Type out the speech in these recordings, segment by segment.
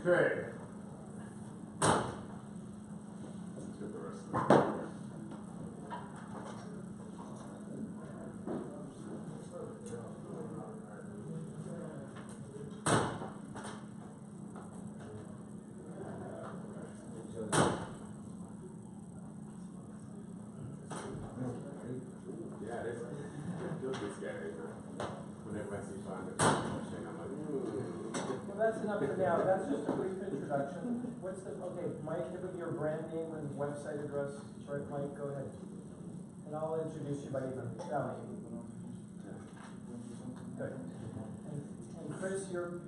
Okay. Let's get the rest of it. Yeah, this guy whenever I see fun, I'm like, Well, that's enough for now. That's just a brief introduction. What's the, okay, Mike, give me your brand name and website address. Right, Mike, go ahead. And I'll introduce you by name. Good. And Chris, your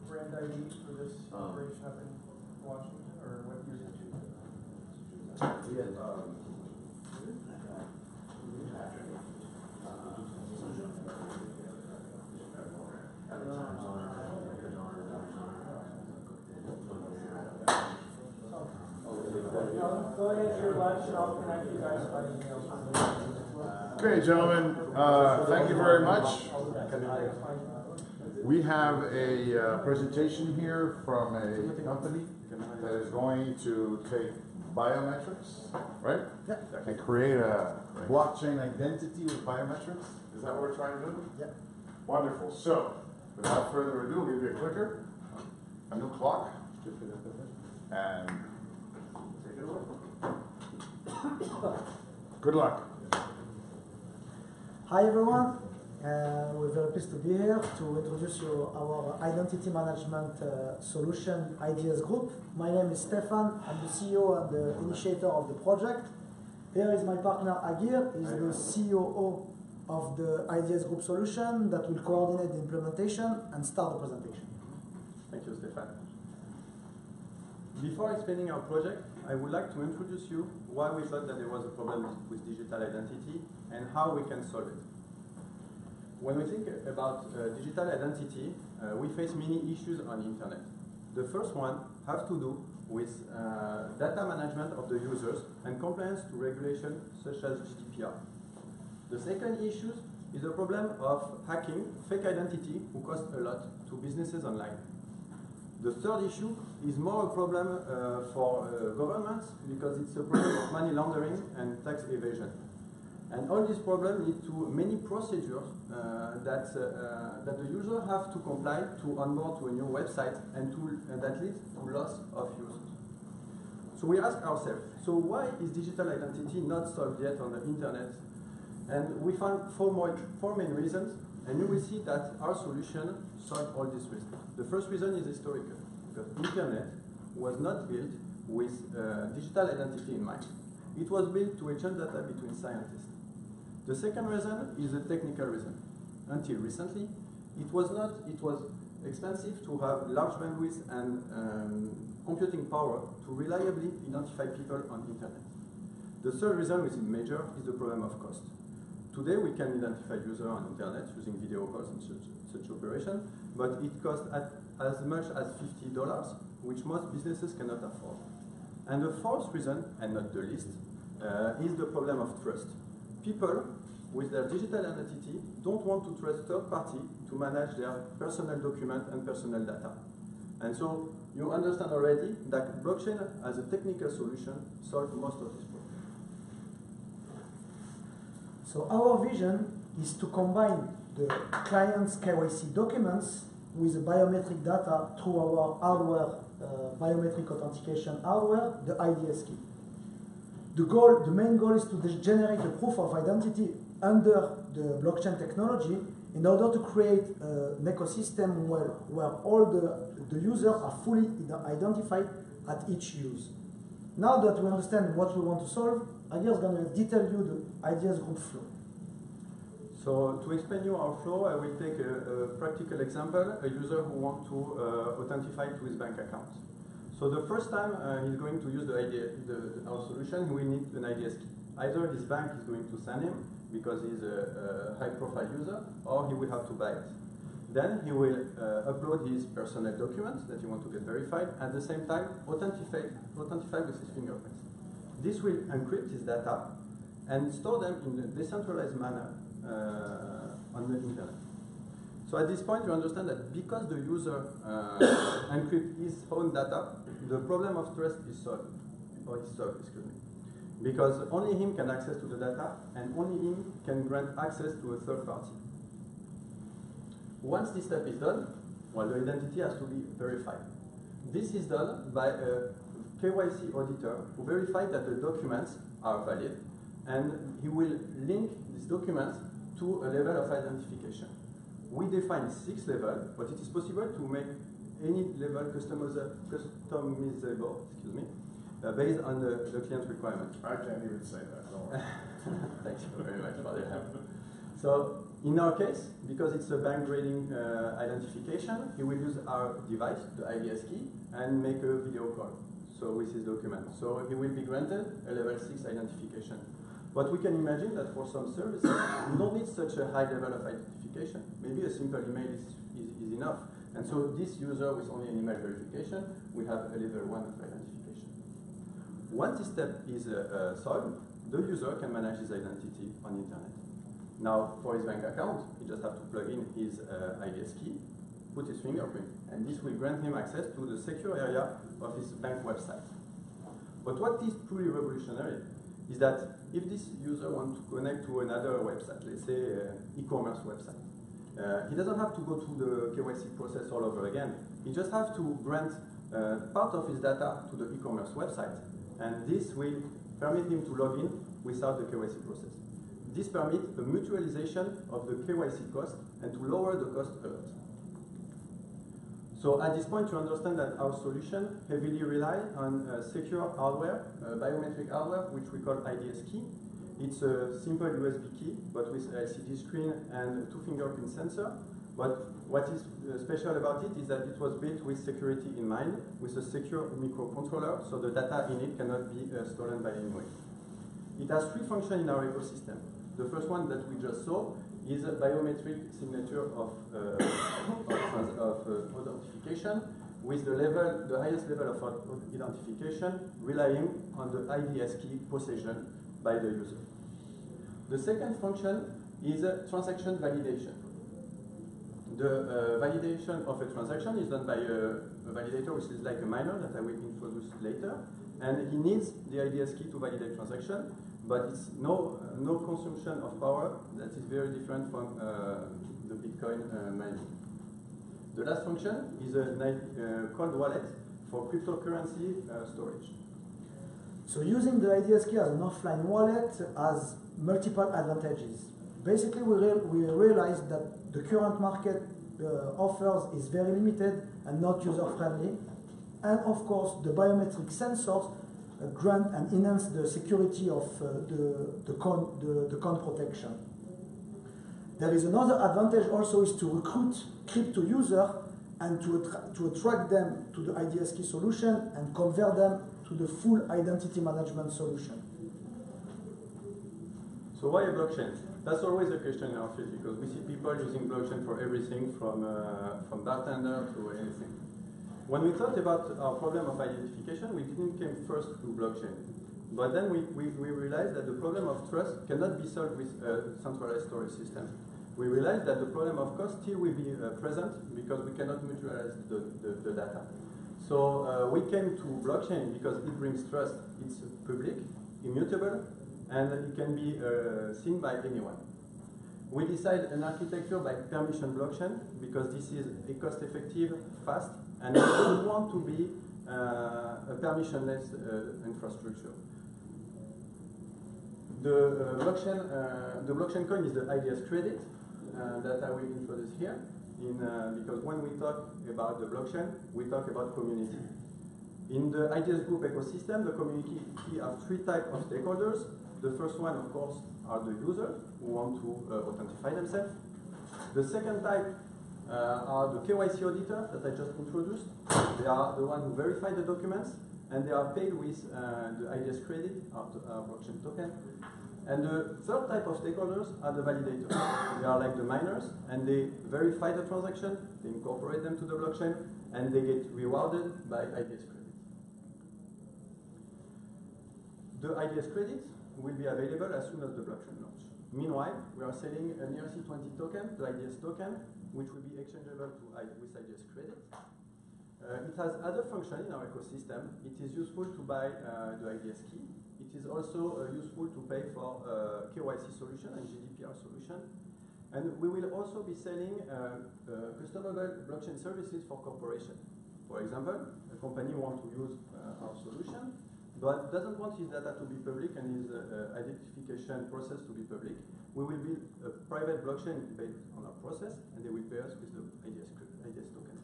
brand ID for this operation up in Washington, or what year did you do? Go ahead to your lunch and I'll connect you guys by email. okay, gentlemen, thank you very much. We have a presentation here from a company that is going to take biometrics, right? Yeah. And create a blockchain identity with biometrics. Is that what we're trying to do? Yeah. Wonderful. So, without further ado, we'll give you a clicker, a new clock, and take it away. Good luck. Hi everyone, we're very pleased to be here to introduce you our identity management solution, IDS Group. My name is Stefan, I'm the CEO and the initiator of the project. Here is my partner Agir, he's the COO of the IDS Group solution that will coordinate the implementation and start the presentation. Thank you, Stefan. Before explaining our project, I would like to introduce you why we thought that there was a problem with digital identity and how we can solve it. When we think about digital identity, we face many issues on the internet. The first one has to do with data management of the users and compliance to regulation such as GDPR. The second issue is the problem of hacking fake identity who cost a lot to businesses online. The third issue is more a problem for governments because it's a problem of money laundering and tax evasion. And all these problems lead to many procedures that the user have to comply to onboard to a new website and that leads to loss of users. So we ask ourselves, so why is digital identity not solved yet on the internet? And we found four main reasons, and you will see that our solution solves all these reasons. The first reason is historical, because internet was not built with digital identity in mind. It was built to exchange data between scientists. The second reason is a technical reason. Until recently, it was expensive to have large bandwidth and computing power to reliably identify people on internet. The third reason, which is major, is the problem of cost. Today, we can identify users on internet using video calls and such operation, but it costs as much as $50, which most businesses cannot afford. And the fourth reason, and not the least, is the problem of trust. People, with their digital identity, don't want to trust third party to manage their personal document and personal data. And so, you understand already that blockchain as a technical solution solves most of these problems. So our vision is to combine the client's KYC documents with the biometric data through our hardware, biometric authentication hardware, the IDS key. The main goal is to generate a proof of identity under the blockchain technology in order to create an ecosystem where all the users are fully identified at each use. Now that we understand what we want to solve, Agir is going to detail you the IDS Group flow. So to explain you our flow, I will take a practical example, a user who wants to authentify to his bank account. So the first time he's going to use our solution, he will need an IDS key. Either his bank is going to send him because he's a high-profile user, or he will have to buy it. Then he will upload his personal documents that he wants to get verified, at the same time authentify with his fingerprints. This will encrypt his data and store them in a decentralized manner on the internet. So at this point, you understand that because the user encrypts his own data, the problem of trust is solved, excuse me. Because only him can access to the data, and only him can grant access to a third party. Once this step is done, well, the identity has to be verified. This is done by a KYC auditor who verifies that the documents are valid, and he will link these documents to a level of identification. We define 6 levels, but it is possible to make any level customizable, excuse me, based on the client's requirement. I can't even say that, don't worry. Thank you very much for your help. So, in our case, because it's a bank grading identification, he will use our device, the IDS key, and make a video call. So with his document. So he will be granted a level 6 identification. But we can imagine that for some services, you don't need such a high level of identification. Maybe a simple email is enough. And so this user with only an email verification will have a level 1 of identification. Once this step is solved, the user can manage his identity on the internet. Now, for his bank account, he just has to plug in his IDS key, put his fingerprint, and this will grant him access to the secure area of his bank website. But what is truly revolutionary is that if this user wants to connect to another website, let's say e-commerce website, he doesn't have to go through the KYC process all over again. He just has to grant part of his data to the e-commerce website, and this will permit him to log in without the KYC process. This permits a mutualization of the KYC cost and to lower the cost a lot. So at this point, you understand that our solution heavily relies on secure hardware, biometric hardware, which we call IDS key. It's a simple USB key, but with a LCD screen and 2 fingerprint sensor. But what is special about it is that it was built with security in mind, with a secure microcontroller, so the data in it cannot be stolen by anyone. It has 3 functions in our ecosystem. The first one that we just saw is a biometric signature of authentication with the highest level of identification relying on the IDS key possession by the user. The second function is a transaction validation. The validation of a transaction is done by a validator, which is like a miner that I will introduce later, and he needs the IDS key to validate transaction. But it's no consumption of power. That is very different from the Bitcoin mining. The last function is a cold wallet for cryptocurrency storage. So using the IDS key as an offline wallet has multiple advantages. Basically, we realized that the current market offers is very limited and not user-friendly. And of course, the biometric sensors grant and enhance the security of the coin protection. There is another advantage also is to recruit crypto users and to attract them to the IDS key solution and convert them to the full identity management solution. So why a blockchain? That's always a question in our field because we see people using blockchain for everything from bartender to anything. When we thought about our problem of identification, we didn't come first to blockchain. But then we realized that the problem of trust cannot be solved with a centralized storage system. We realized that the problem of cost still will be present because we cannot mutualize the data. So we came to blockchain because it brings trust. It's public, immutable, and it can be seen by anyone. We decided an architecture by permission blockchain because this is a cost-effective, fast, and we don't want to be a permissionless infrastructure. The blockchain coin is the IDS credit that I will introduce here. Because when we talk about the blockchain, we talk about community. In the IDS group ecosystem, the community has 3 types of stakeholders. The first one, of course, are the users who want to authentify themselves. The second type are the KYC auditors that I just introduced. They are the ones who verify the documents, and they are paid with the IDS credit, our blockchain token. And the third type of stakeholders are the validators. They are like the miners, and they verify the transaction, they incorporate them to the blockchain, and they get rewarded by IDS credit. The IDS credit will be available as soon as the blockchain launch. Meanwhile, we are selling an ERC20 token, the IDS token, which will be exchangeable with IDS credit. It has other functions in our ecosystem. It is useful to buy the IDS key. It is also useful to pay for KYC solution and GDPR solution. And we will also be selling customizable blockchain services for corporations. For example, a company wants to use our solution, but doesn't want his data to be public and his identification process to be public. We will build a private blockchain based on our process, and they will pay us with the IDS token.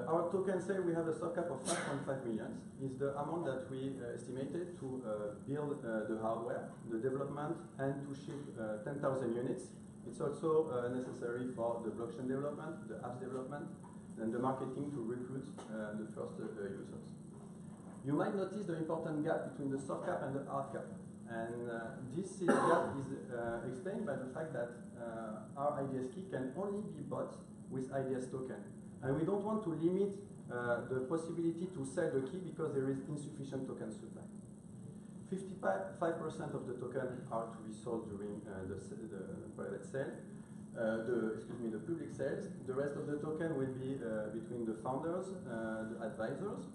Our token sale, we have a stock cap of 5.5 million, is the amount that we estimated to build the hardware, the development, and to ship 10,000 units. It's also necessary for the blockchain development, the apps development, and the marketing to recruit the first users. You might notice the important gap between the soft cap and the hard cap. And this gap is explained by the fact that our IDS key can only be bought with IDS token. And we don't want to limit the possibility to sell the key because there is insufficient token supply. 55% of the token are to be sold during the private sale, the public sales. The rest of the token will be between the founders, the advisors,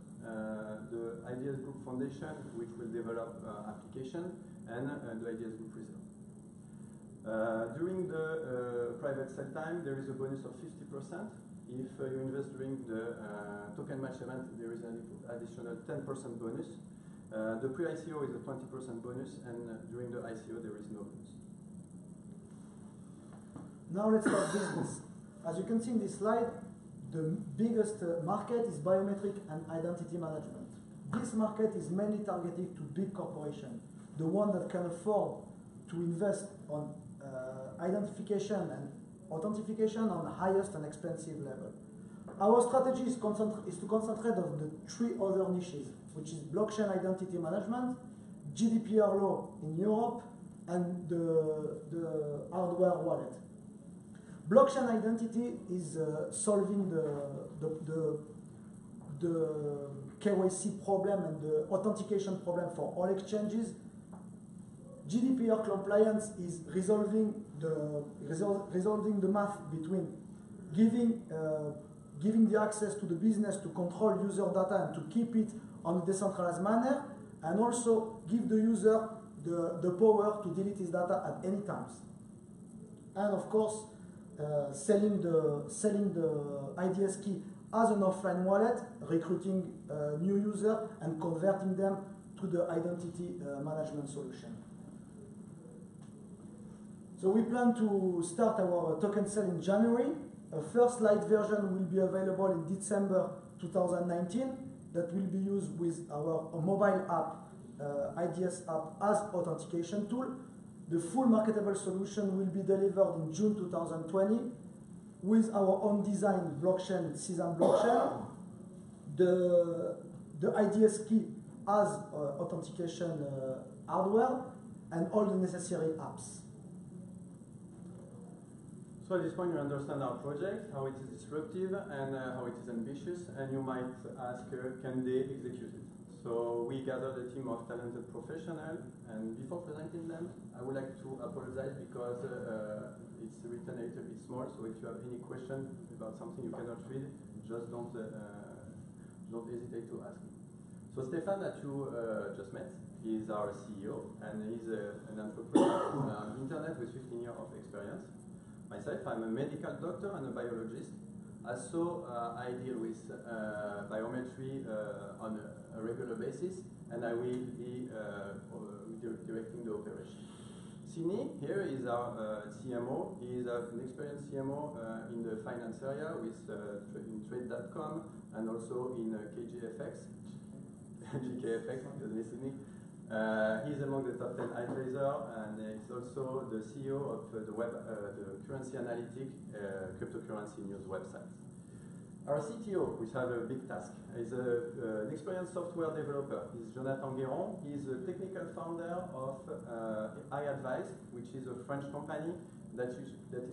the IDS Group Foundation, which will develop application, and the IDS Group Reserve. During the private sale time, there is a bonus of 50%. If you invest during the TokenMatch event, there is an additional 10% bonus. The pre-ICO is a 20% bonus, and during the ICO, there is no bonus. Now let's talk business. As you can see in this slide, the biggest market is biometric and identity management. This market is mainly targeted to big corporations, the one that can afford to invest on identification and authentication on the highest and expensive level. Our strategy is to concentrate on the three other niches, which is blockchain identity management, GDPR law in Europe, and the hardware wallet. Blockchain identity is solving the KYC problem and the authentication problem for all exchanges. GDPR compliance is resolving the math between giving the access to the business to control user data and to keep it on a decentralized manner, and also give the user the power to delete his data at any time. And of course, selling the IDS key as an offline wallet, recruiting new users and converting them to the identity management solution. So we plan to start our token sale in January. A first light version will be available in December 2019 that will be used with our mobile app, IDS app, as authentication tool. The full marketable solution will be delivered in June 2020 with our own design blockchain, Sesam blockchain, the IDS key as authentication hardware, and all the necessary apps. So at this point you understand our project, how it is disruptive and how it is ambitious, and you might ask, can they execute it? So we gathered a team of talented professionals, and before presenting them, I would like to apologize because it's written a little bit small, so if you have any question about something you cannot read, just don't hesitate to ask me. So Stefan, that you just met, is our CEO, and he's an entrepreneur on internet with 15 years of experience. Myself, I'm a medical doctor and a biologist. Also, I deal with biometry on a regular basis, and I will be directing the operation. Sydney here is our CMO. He is an experienced CMO in the finance area with in Trade.com and also in KJFX, GKFX, Sydney. He's among the top 10 advisors, and he's also the CEO of the currency analytic cryptocurrency news website. Our CTO, which has a big task, is an experienced software developer. He's Jonathan Guéron. He's a technical founder of iAdvise, which is a French company that is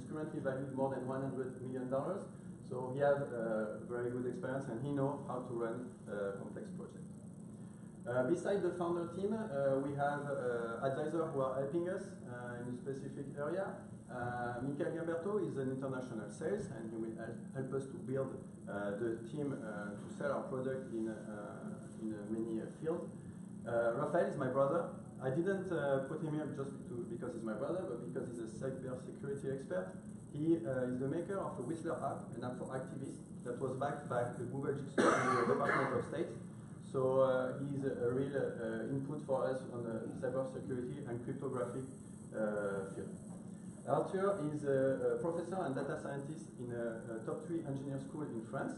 currently valued more than $100 million. So he has very good experience, and he knows how to run a complex project. Besides the founder team, we have advisors who are helping us in a specific area. Michael Gamberto is an international sales, and he will help us to build the team to sell our product in many fields. Raphael is my brother. I didn't put him here just because he's my brother, but because he's a cyber security expert. He is the maker of a Whistler app, an app for activists that was backed by the Google Jigsaw and the Department of State. So he's a real input for us on the cyber security and cryptographic field. Arthur is a professor and data scientist in a top 3 engineering school in France,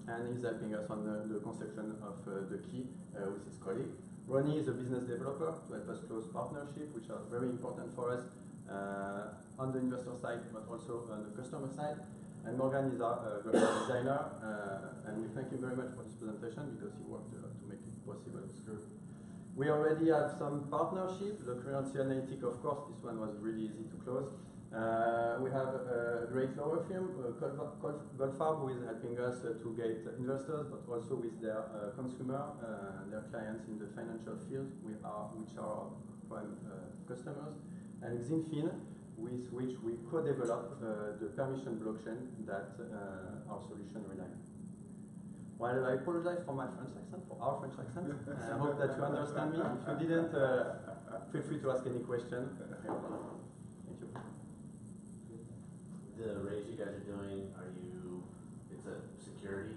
and he's helping us on the construction of the key with his colleague. Ronnie is a business developer to help us close partnerships, which are very important for us on the investor side, but also on the customer side. And Morgan is our graphic designer, and we thank him very much for this presentation because he worked to make it possible. We already have some partnership. The currency analytic, of course, this one was really easy to close. We have a great law firm, Goldfarb, who is helping us to get investors, but also with their consumer, their clients in the financial field, which are our prime customers. And Xinfin, with which we co-developed the permission blockchain that our solution relies on. Well, I apologize for my French accent, for our French accent. I hope that you understand me. If you didn't, feel free to ask any question. Thank you. The raise you guys are doing, it's a security?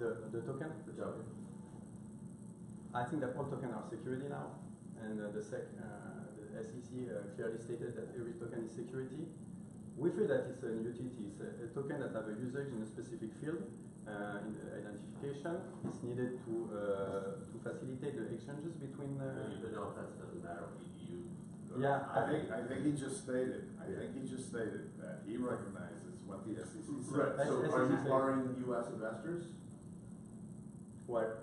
The token? The token. I think that all tokens are security now, and the SEC clearly stated that every token is security. We feel that it's an utility. It's a token that have a usage in a specific field. In the identification, it's needed to facilitate the exchanges between. But no offense, it doesn't matter. Yeah, I think he just stated. I think he just stated that he recognizes what the SEC said. Right. So are you barring U.S. investors? Well,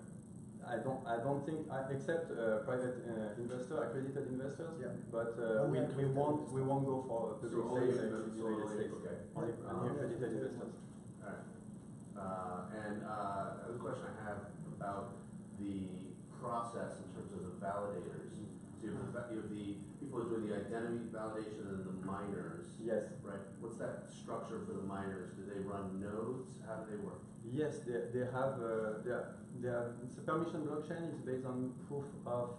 I don't think except private investor, accredited investors. Yeah. But we won't go for public sale in the United States. Okay. Only accredited investors. All right. And another question I have about the process in terms of the validators. So you have the people who are doing the identity validation and the miners. Yes. Right. What's that structure for the miners? Do they run nodes? How do they work? Yes, they have. It's a permission blockchain. It's based on proof of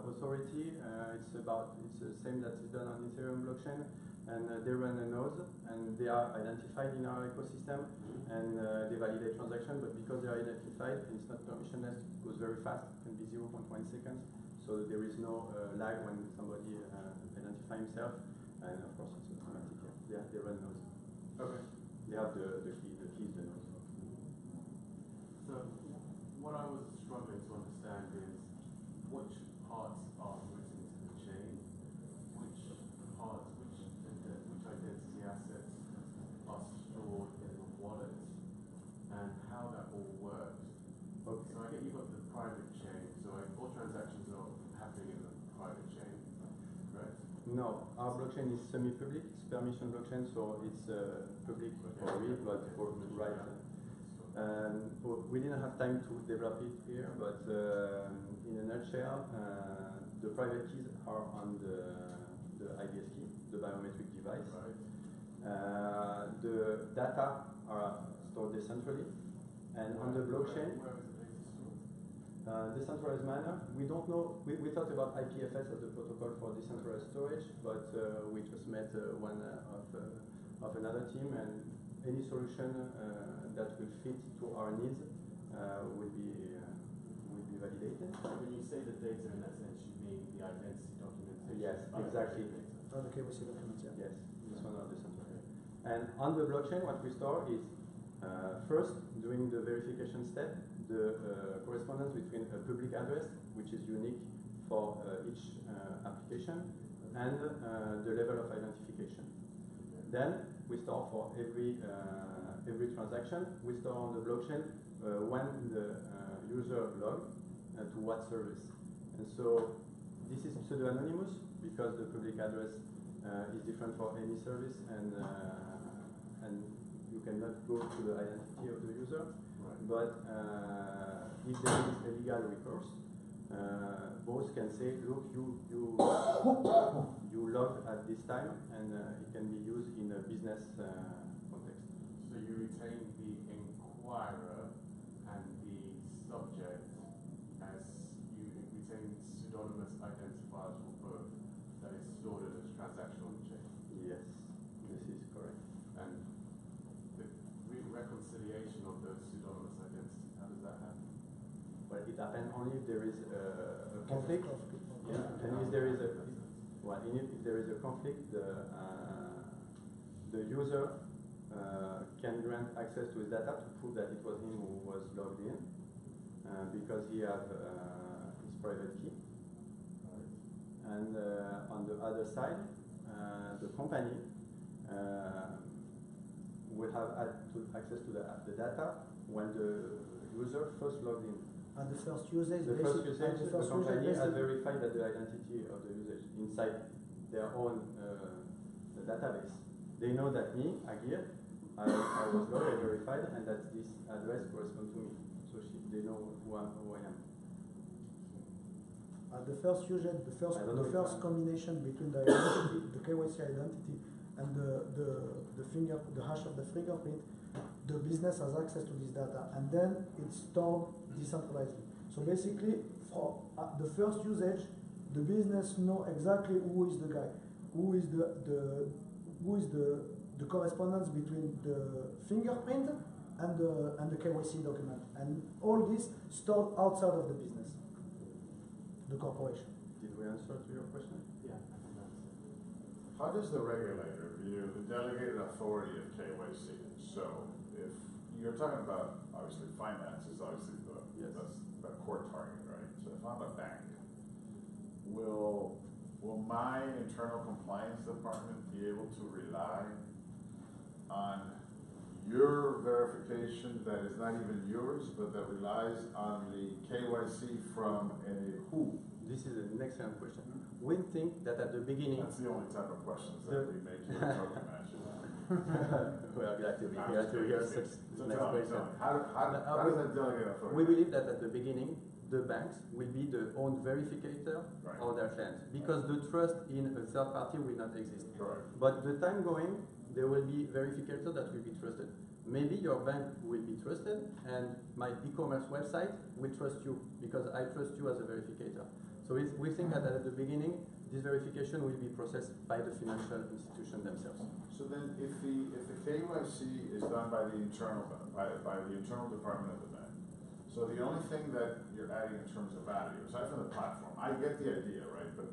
authority. It's the same that is done on Ethereum blockchain. And they run a node, and they are identified in our ecosystem, and they validate transaction. But because they are identified, and it's not permissionless, it goes very fast. It can be 0.1 seconds. So there is no lag when somebody identifies himself, and of course it's automatic. Yeah, they run nodes. Okay. They have the keys, the nodes. So what I was struggling to understand is which parts are written to the chain, which identity assets are stored in the wallet, and how that all works. Okay. So I get you've got the private chain, so all transactions are happening in the private chain, correct? No, our blockchain is semi-public. It's permission blockchain, so it's public for real, but for to write. We didn't have time to develop it here, but in a nutshell, the private keys are on the IBS key, the biometric device. Right. The data are stored decentrally, and on the blockchain, Where is the data stored? decentralized manner. We don't know. We thought about IPFS as the protocol for decentralized storage, but we just met one of another team, and any solution that will fit to our needs will be validated. When you say the data in that sense, you mean the identity documentation? Yes, exactly. The KYC documents, yeah. Yes, this one are decentralized. And on the blockchain, what we store is first, during the verification step, the correspondence between a public address, which is unique for each application, and the level of identification. Then we store for every transaction, we store on the blockchain when the user logs to what service. And so this is pseudo-anonymous because the public address is different for any service, and you cannot go to the identity of the user. Right. But if there is a legal recourse, both can say, look, you logged at this time, and it can be used in a business context. So you retain the inquirer and the subject as you retain pseudonymous identifiers for both that is stored in this transaction on the chain. Yes, this is correct. And the reconciliation of those pseudonymous identities, how does that happen? But it happens only if there is a conflict. Yeah. And if there is a if there is a conflict, the user can grant access to his data to prove that it was him who was logged in, because he has his private key. And on the other side, the company will have access to the data when the user first logged in. And the first usage, The first usage, the company has basically- verified that the identity of the usage inside their own database. They know that me, Agir, I was logged, I verified, and that this address corresponds to me. So they know who I am. The first usage, I don't know the if first I- combination between the identity, the KYC identity, and the hash of the fingerprint, the business has access to this data, and then it's stored decentralizedly. So basically, for the first usage, the business know exactly who is the guy, who is the correspondence between the fingerprint and the KYC document, and all this stored outside of the business, the corporation. Did we answer to your question? Yeah, I think that's it. How does the regulator view the delegated authority of KYC? So if you're talking about, obviously finance is obviously Yes. the core target, right? So if I'm a bank, will my internal compliance department be able to rely on your verification that is not even yours, but that relies on the KYC from a who? This is an excellent question. We think that at the beginning, That's the only type of questions that we make here at TokenMatch. we are glad to be here to hear such So next tell me, question. how does that delegate authority? We believe that at the beginning, the banks will be the own verificator Right. of their clients, because the trust in a third party will not exist. Correct. But the time going, there will be verificator that will be trusted. Maybe your bank will be trusted, and my e-commerce website will trust you because I trust you as a verificator. So we think that at the beginning, this verification will be processed by the financial institution themselves. So then, if the KYC is done by the internal department of the bank, so the only thing that you're adding in terms of value, aside from the platform, I get the idea, right? But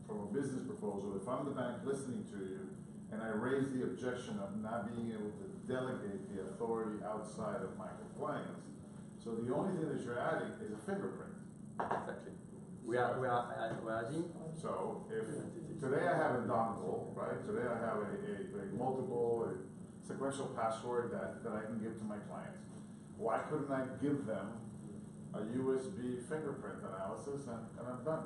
from a business proposal, if I'm the bank listening to you, and I raise the objection of not being able to delegate the authority outside of my compliance, so the only thing that you're adding is a fingerprint. Exactly. We are adding. So if today I have a dongle, right? Today I have a multiple sequential password that I can give to my clients. Why couldn't I give them a USB fingerprint analysis and I'm done?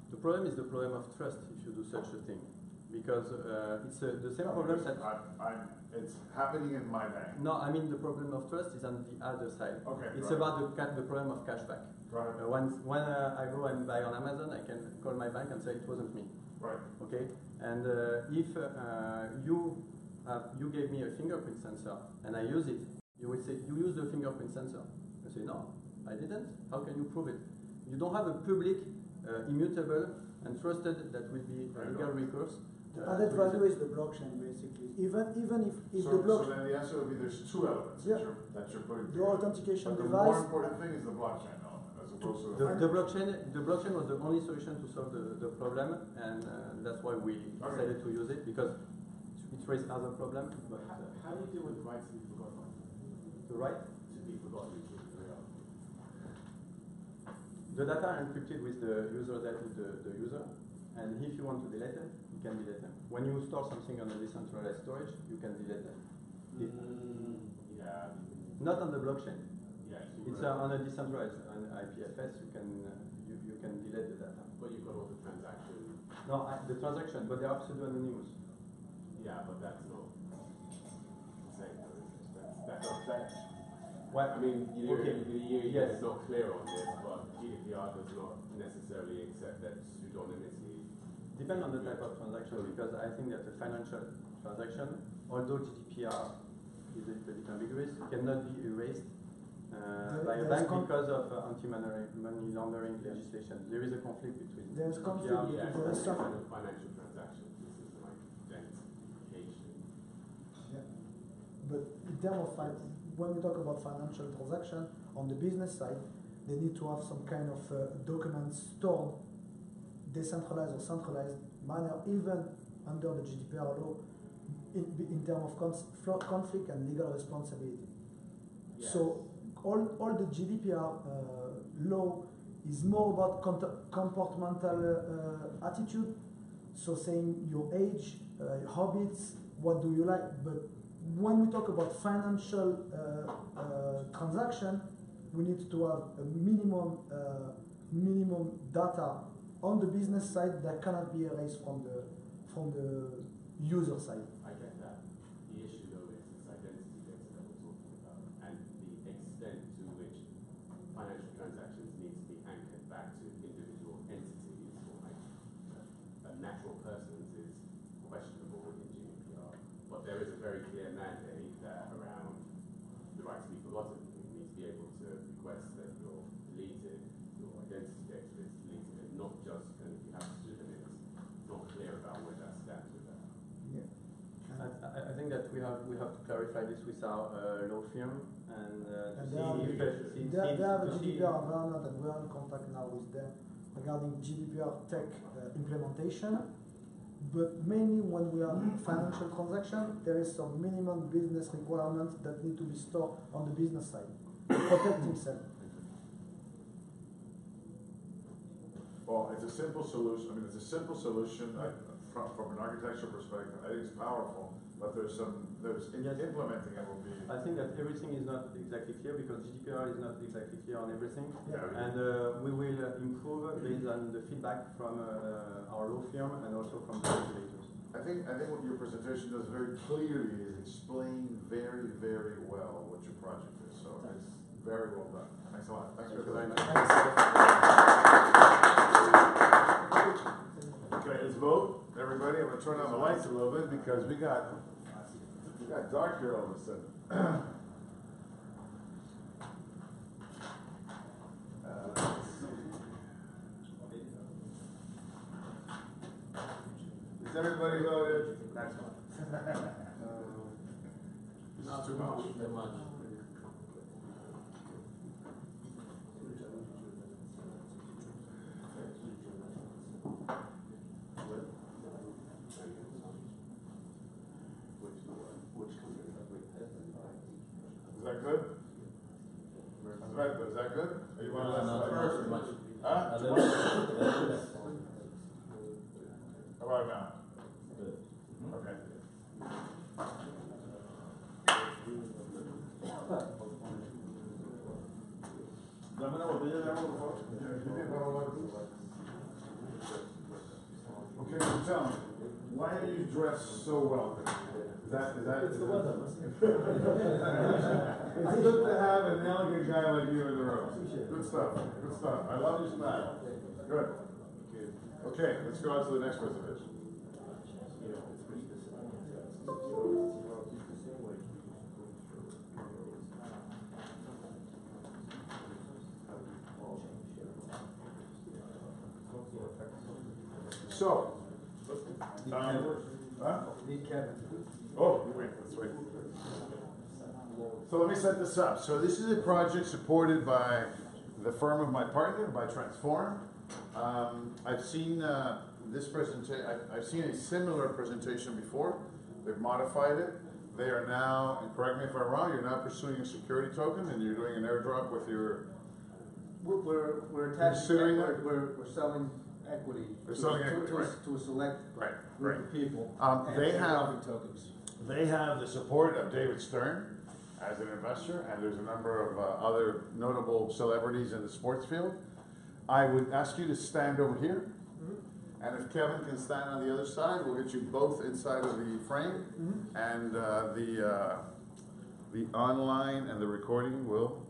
The problem is the problem of trust if you do such a thing, because it's the same problem that. It's happening in my bank. No, I mean the problem of trust is on the other side. Okay, It's right. about the problem of cashback. Right. When I go and buy on Amazon, I can call my bank and say it wasn't me. Right. Okay, and if you gave me a fingerprint sensor and I use it, you will say you used the fingerprint sensor. I say no, I didn't. How can you prove it? You don't have a public, immutable and trusted that will be a legal recourse. The added value is the blockchain, basically. Even if So the blockchain, then the answer would be there's two elements Yeah. that you're putting the together. authentication But the device. more important thing is the blockchain element as opposed to The blockchain was the only solution to solve the problem, and that's why we decided to use it, because it raised other problems. But How do you deal with rights to be forgotten? the right, To be forgotten. the data are encrypted with the user user, and if you want to delete them, you can delete them. When you store something on a decentralized storage, you can delete them. Yeah. Not on the blockchain. Yeah. It's on a decentralized on IPFS. You can delete the data. But you've got all the transactions. No, the transaction, but they are pseudo-anonymous. Yeah, but that's not the same. That's What? I mean, Okay. the EU Yes. is not clear on this, but GDPR does not necessarily accept that pseudonymity. Depend on the type of transaction, because I think that a financial transaction, although GDPR is a little bit ambiguous, cannot be erased by a bank because of anti-money laundering legislation. There is a conflict between There's conflict GDPR between Yeah, there is it's some- kind of financial transactions. This is like identification. Yeah. But in terms of when we talk about financial transaction on the business side, they need to have some kind of documents stored, decentralized or centralized manner, even under the GDPR law, in terms of conflict and legal responsibility. Yes. So all the GDPR law is more about comportamental attitude. So saying your age, your habits, what do you like. But when we talk about financial transaction, we need to have a minimum data on the business side that cannot be erased from the user side. I get that. The issue though is this identity data that we're talking about and the extent to which financial transactions need to be anchored back to individual entities or like a natural persons is questionable within GDPR. But there is a very clear mandate that around the right to be forgotten. You need to be able to request that you're deleted, your identity data is deleted, and not just kind of you have pseudonyms. It's not clear about where that stands with that. Yeah. I think that we have to clarify this with our law firm and And to they have- see if They have a to see- GDPR environment, and we are in contact now with them regarding GDPR tech implementation. But mainly when we are financial transaction, there is some minimum business requirements that need to be stored on the business side to protect himself. Well, it's a simple solution. I mean, it's a simple solution from an architectural perspective. I think it's powerful, but there's implementing it will be. I think that everything is not exactly clear because GDPR is not exactly clear on everything. Yeah. And we will improve based on the feedback from our law firm and also from the regulators. I think what your presentation does very clearly is explain very, very well what your project is. So it's very well done. Thanks a lot. Thanks for very your much. Okay, let's vote. Everybody, I'm gonna turn on the lights a little bit because we got dark here all of a sudden. Has everybody voted? Next one. This is too much. Is that good? Is that good? Or you want to less? Huh? How about now? Okay. Okay, so tell me, why are you dressed so well? Is that? It's the weather. It's good to have an elegant guy like you in the room. Good stuff. Good stuff. I love your style. Good. Okay, let's go on to the next presentation. So, Need Kevin. oh, wait, let's wait. So let me set this up. So this is a project supported by the firm of my partner, by Transform. I've seen this presentation. I've seen a similar presentation before. They've modified it. They are now, and correct me if I'm wrong, you're now pursuing a security token, and you're doing an airdrop with your. We're attaching, Considering that? we're selling equity. We're selling equity, right. To a select Right, group right. of people. They and have- dropping tokens. They have the support of David Stern as an investor, and there's a number of other notable celebrities in the sports field. I would ask you to stand over here, and if Kevin can stand on the other side, we'll get you both inside of the frame, and the the online and the recording will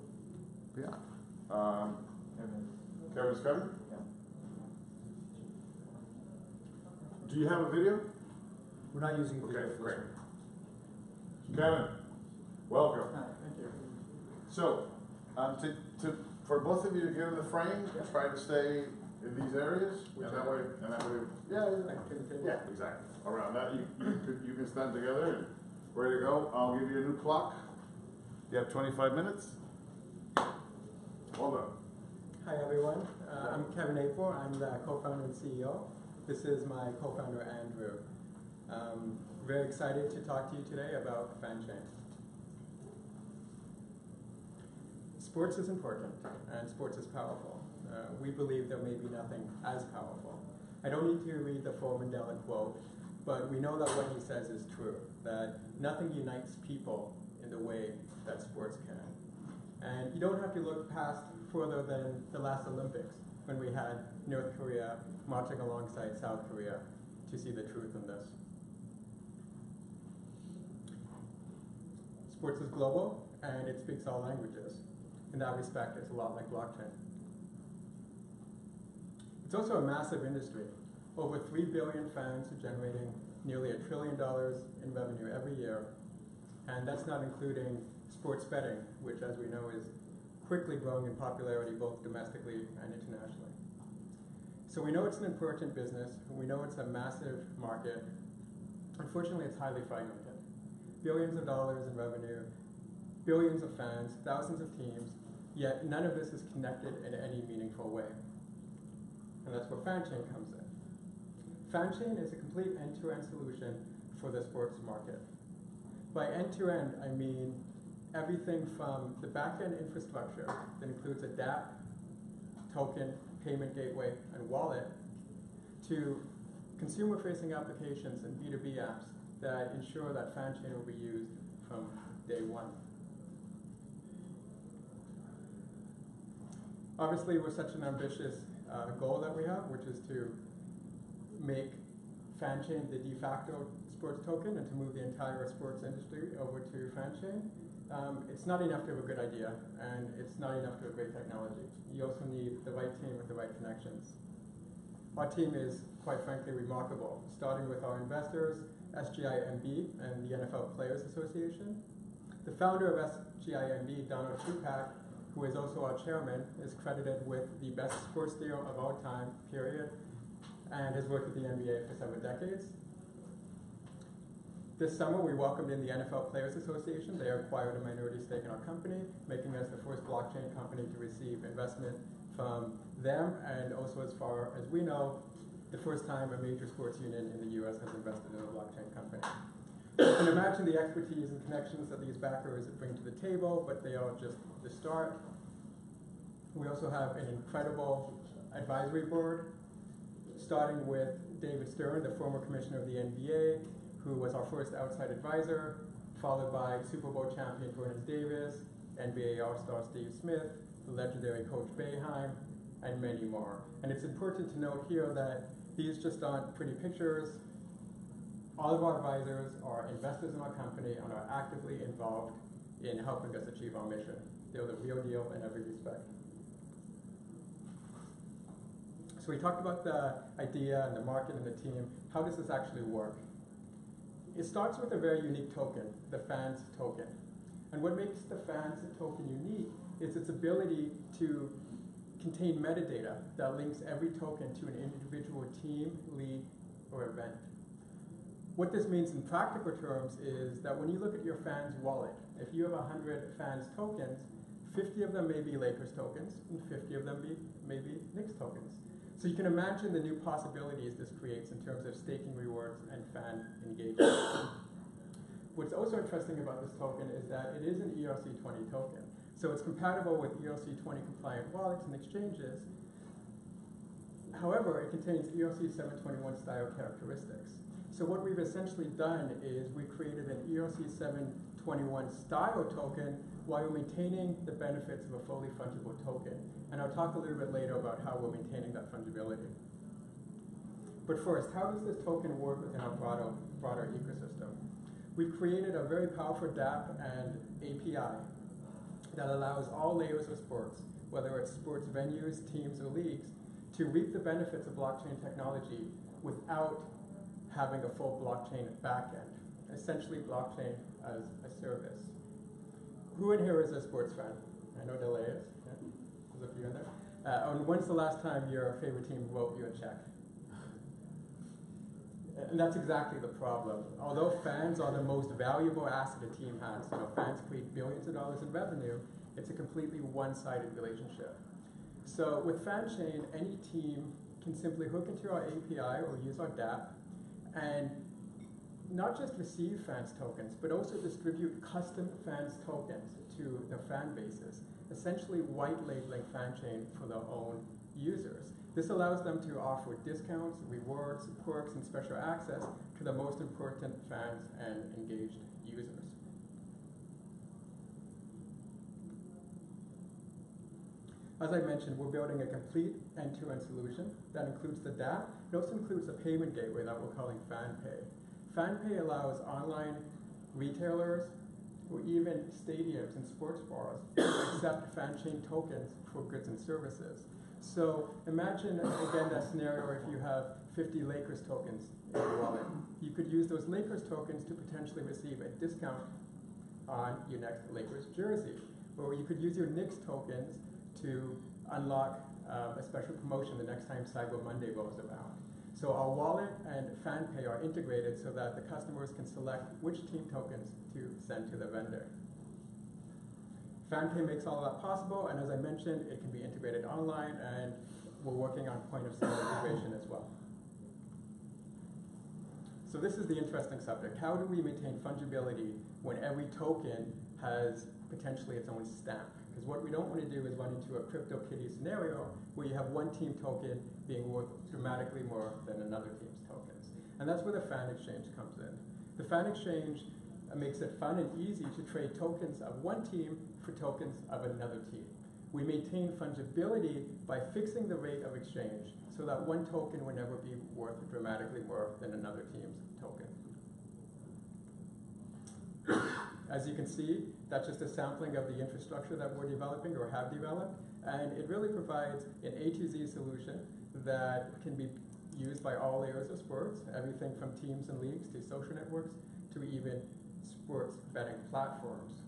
be on. Kevin's coming? Do you have a video? We're not using video. Okay, great. Kevin, welcome. Thank you. So, for both of you to get in the frame, try to stay in these areas, and that way, yeah, exactly. Around that, you can stand together and ready to go. I'll give you a new clock. You have 25 minutes. Well done. Hi everyone, I'm Kevin April. I'm the co-founder and CEO. This is my co-founder Andrew. Very excited to talk to you today about FanChain. Sports is important and sports is powerful. We believe there may be nothing as powerful. I don't need to read the full Mandela quote, but we know that what he says is true, that nothing unites people in the way that sports can. And you don't have to look past further than the last Olympics, when we had North Korea marching alongside South Korea, to see the truth in this. Sports is global, and it speaks all languages. In that respect, it's a lot like blockchain. It's also a massive industry. Over 3 billion fans are generating nearly $1 trillion in revenue every year, and that's not including sports betting, which, as we know, is quickly growing in popularity both domestically and internationally. So we know it's an important business, we know it's a massive market. Unfortunately, it's highly fragmented. Billions of dollars in revenue, billions of fans, thousands of teams, yet none of this is connected in any meaningful way. And that's where FanChain comes in. FanChain is a complete end-to-end solution for the sports market. By end-to-end, I mean everything from the back-end infrastructure that includes a DApp, token, payment gateway, and wallet, to consumer-facing applications and B2B apps that ensure that FanChain will be used from day one. Obviously, with such an ambitious goal that we have, which is to make FanChain the de facto sports token and to move the entire sports industry over to FanChain, it's not enough to have a good idea, and it's not enough to have great technology. You also need the right team with the right connections. Our team is, quite frankly, remarkable, starting with our investors, SGIMB and the NFL Players Association. The founder of SGIMB, Donald Tupac, who is also our chairman, is credited with the best sports deal of all time, period, and has worked with the NBA for several decades. This summer, we welcomed in the NFL Players Association. They acquired a minority stake in our company, making us the first blockchain company to receive investment from them, and also, as far as we know, the first time a major sports union in the US has invested in a blockchain company. You can imagine the expertise and connections that these backers bring to the table, but they are just the start. We also have an incredible advisory board, starting with David Stern, the former commissioner of the NBA, who was our first outside advisor, followed by Super Bowl champion Vernon Davis, NBA All-Star Steve Smith, the legendary Coach Boeheim, and many more. And it's important to note here that these just aren't pretty pictures. All of our advisors are investors in our company and are actively involved in helping us achieve our mission. They're the real deal in every respect. So we talked about the idea and the market and the team. How does this actually work? It starts with a very unique token, the fans token. And what makes the fans token unique is its ability to contain metadata that links every token to an individual team, league, or event. What this means in practical terms is that when you look at your fans' wallet, if you have 100 fans tokens, 50 of them may be Lakers tokens, and 50 of them may be Knicks tokens. So you can imagine the new possibilities this creates in terms of staking rewards and fan engagement. What's also interesting about this token is that it is an ERC20 token. So it's compatible with ERC20 compliant wallets and exchanges. However, it contains ERC 721 style characteristics. So what we've essentially done is we created an ERC 721 style token while maintaining the benefits of a fully fungible token. And I'll talk a little bit later about how we're maintaining that fungibility. But first, how does this token work within our broader ecosystem? We've created a very powerful DApp and API that allows all layers of sports, whether it's sports venues, teams, or leagues, to reap the benefits of blockchain technology without having a full blockchain backend. Essentially, blockchain as a service. Who in here is a sports fan? I know Delay is. Yeah. There's a few in there. And when's the last time your favorite team wrote you a check? And that's exactly the problem. Although fans are the most valuable asset a team has, fans create billions of dollars in revenue, it's a completely one-sided relationship. So with FanChain, any team can simply hook into our API or use our DApp and not just receive fans tokens, but also distribute custom fans tokens to their fan bases, essentially white labeling FanChain for their own users. This allows them to offer discounts, rewards, perks, and special access to the most important fans and engaged users. As I mentioned, we're building a complete end-to-end solution that includes the DApp. It also includes a payment gateway that we're calling FanPay. FanPay allows online retailers or even stadiums and sports bars to accept FanChain tokens for goods and services. So imagine, again, that scenario if you have 50 Lakers tokens in your wallet. You could use those Lakers tokens to potentially receive a discount on your next Lakers jersey. Or you could use your Knicks tokens to unlock a special promotion the next time Cyber Monday rolls around. So our wallet and FanPay are integrated so that the customers can select which team tokens to send to the vendor. FanPay makes all of that possible, and as I mentioned, it can be integrated online, and we're working on point-of-sale integration as well. So this is the interesting subject. How do we maintain fungibility when every token has potentially its own stamp? Because what we don't want to do is run into a CryptoKitty scenario where you have one team token being worth dramatically more than another team's tokens. And that's where the Fan Exchange comes in. The Fan Exchange makes it fun and easy to trade tokens of one team for tokens of another team. We maintain fungibility by fixing the rate of exchange so that one token will never be worth dramatically more than another team's token. As you can see, that's just a sampling of the infrastructure that we're developing or have developed, and it really provides an A to Z solution that can be used by all layers of sports, everything from teams and leagues to social networks to even sports betting platforms.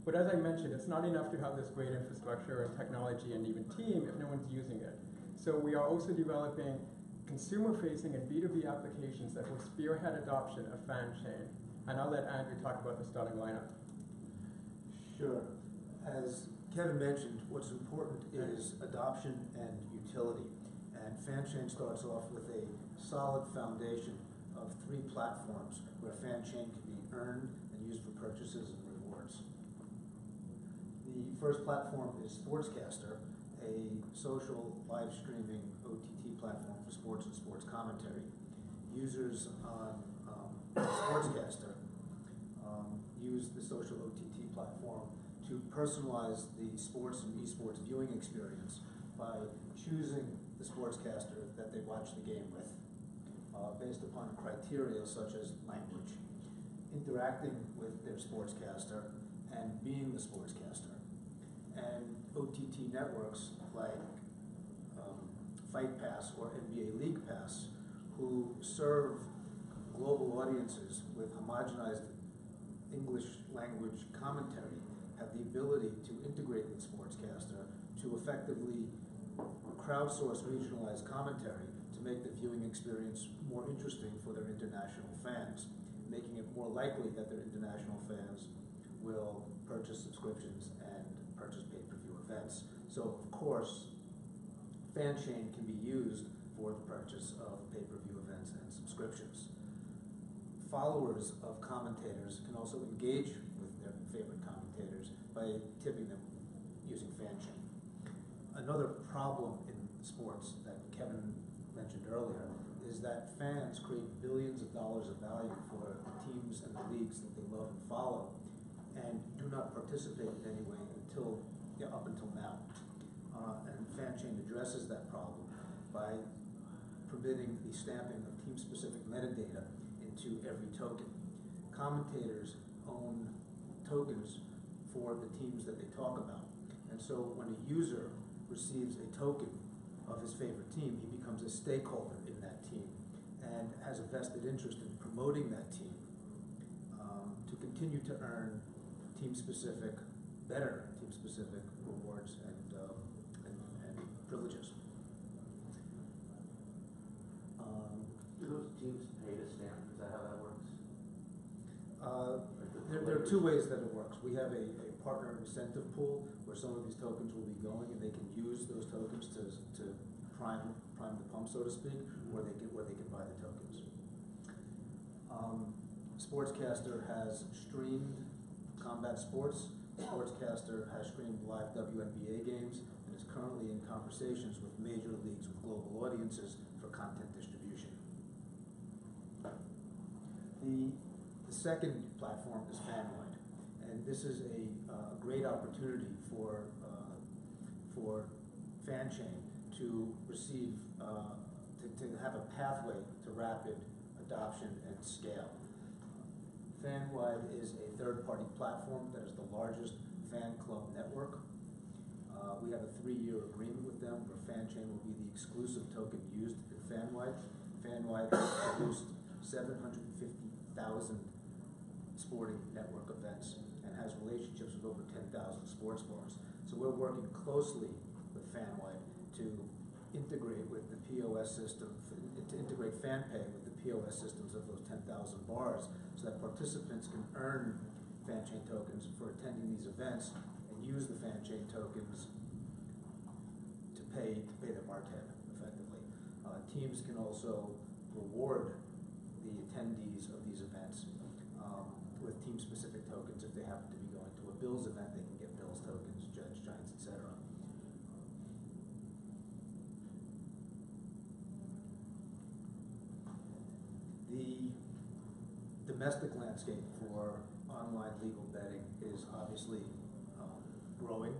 But as I mentioned, it's not enough to have this great infrastructure and technology and even team if no one's using it. So we are also developing consumer-facing and B2B applications that will spearhead adoption of FanChain. And I'll let Andrew talk about the starting lineup. Sure. As Kevin mentioned, what's important is adoption and utility. And FanChain starts off with a solid foundation of 3 platforms where FanChain can be earned and used for purchases and rewards. The first platform is Sportscaster, a social live streaming OTT platform for sports and sports commentary. Users on Sportscaster use the social OTT platform to personalize the sports and esports viewing experience by choosing the sportscaster that they watch the game with based upon criteria such as language, interacting with their sportscaster, and being the sportscaster. And OTT networks like Fight Pass or NBA League Pass, who serve global audiences with homogenized English language commentary, have the ability to integrate with Sportscaster to effectively crowdsource regionalized commentary to make the viewing experience more interesting for their international fans, making it more likely that their international fans will purchase subscriptions and purchase pay-per-view events. So, of course, FanChain can be used for the purchase of pay-per-view events and subscriptions. Followers of commentators can also engage with their favorite commentators by tipping them using FanChain. Another problem in sports that Kevin mentioned earlier is that fans create billions of dollars of value for the teams and the leagues that they love and follow, and do not participate in any way up until now. And FanChain addresses that problem by permitting the stamping of team-specific metadata into every token. commentators own tokens for the teams that they talk about. And so when a user receives a token of his favorite team, he becomes a stakeholder in that team and has a vested interest in promoting that team to continue to earn better team-specific rewards and privileges. Do those teams pay to stamp? Is that how that works? There are two ways that it works. We have a partner incentive pool where some of these tokens will be going, and they can use those tokens to prime the pump, so to speak, where they can buy the tokens. Sportscaster has streamed combat sports. Sportscaster has streamed live WNBA games and is currently in conversations with major leagues with global audiences for content distribution. The second platform is FanWide, and this is a great opportunity for FanChain to receive, to have a pathway to rapid adoption and scale. FanWide is a third-party platform that is the largest fan club network. We have a 3-year agreement with them where FanChain will be the exclusive token used in FanWide. FanWide has produced 750,000 sporting network events and has relationships with over 10,000 sports bars. So we're working closely with FanWide to integrate with the POS system, to integrate FanPay with the POS systems of those 10,000 bars so that participants can earn FanChain tokens for attending these events and use the FanChain tokens to pay their bartender effectively. Teams can also reward the attendees of these events with team-specific tokens. If they happen to be going to a Bills event, they can get Bills tokens, Jets, Giants, etc. The domestic landscape for online legal betting is obviously growing.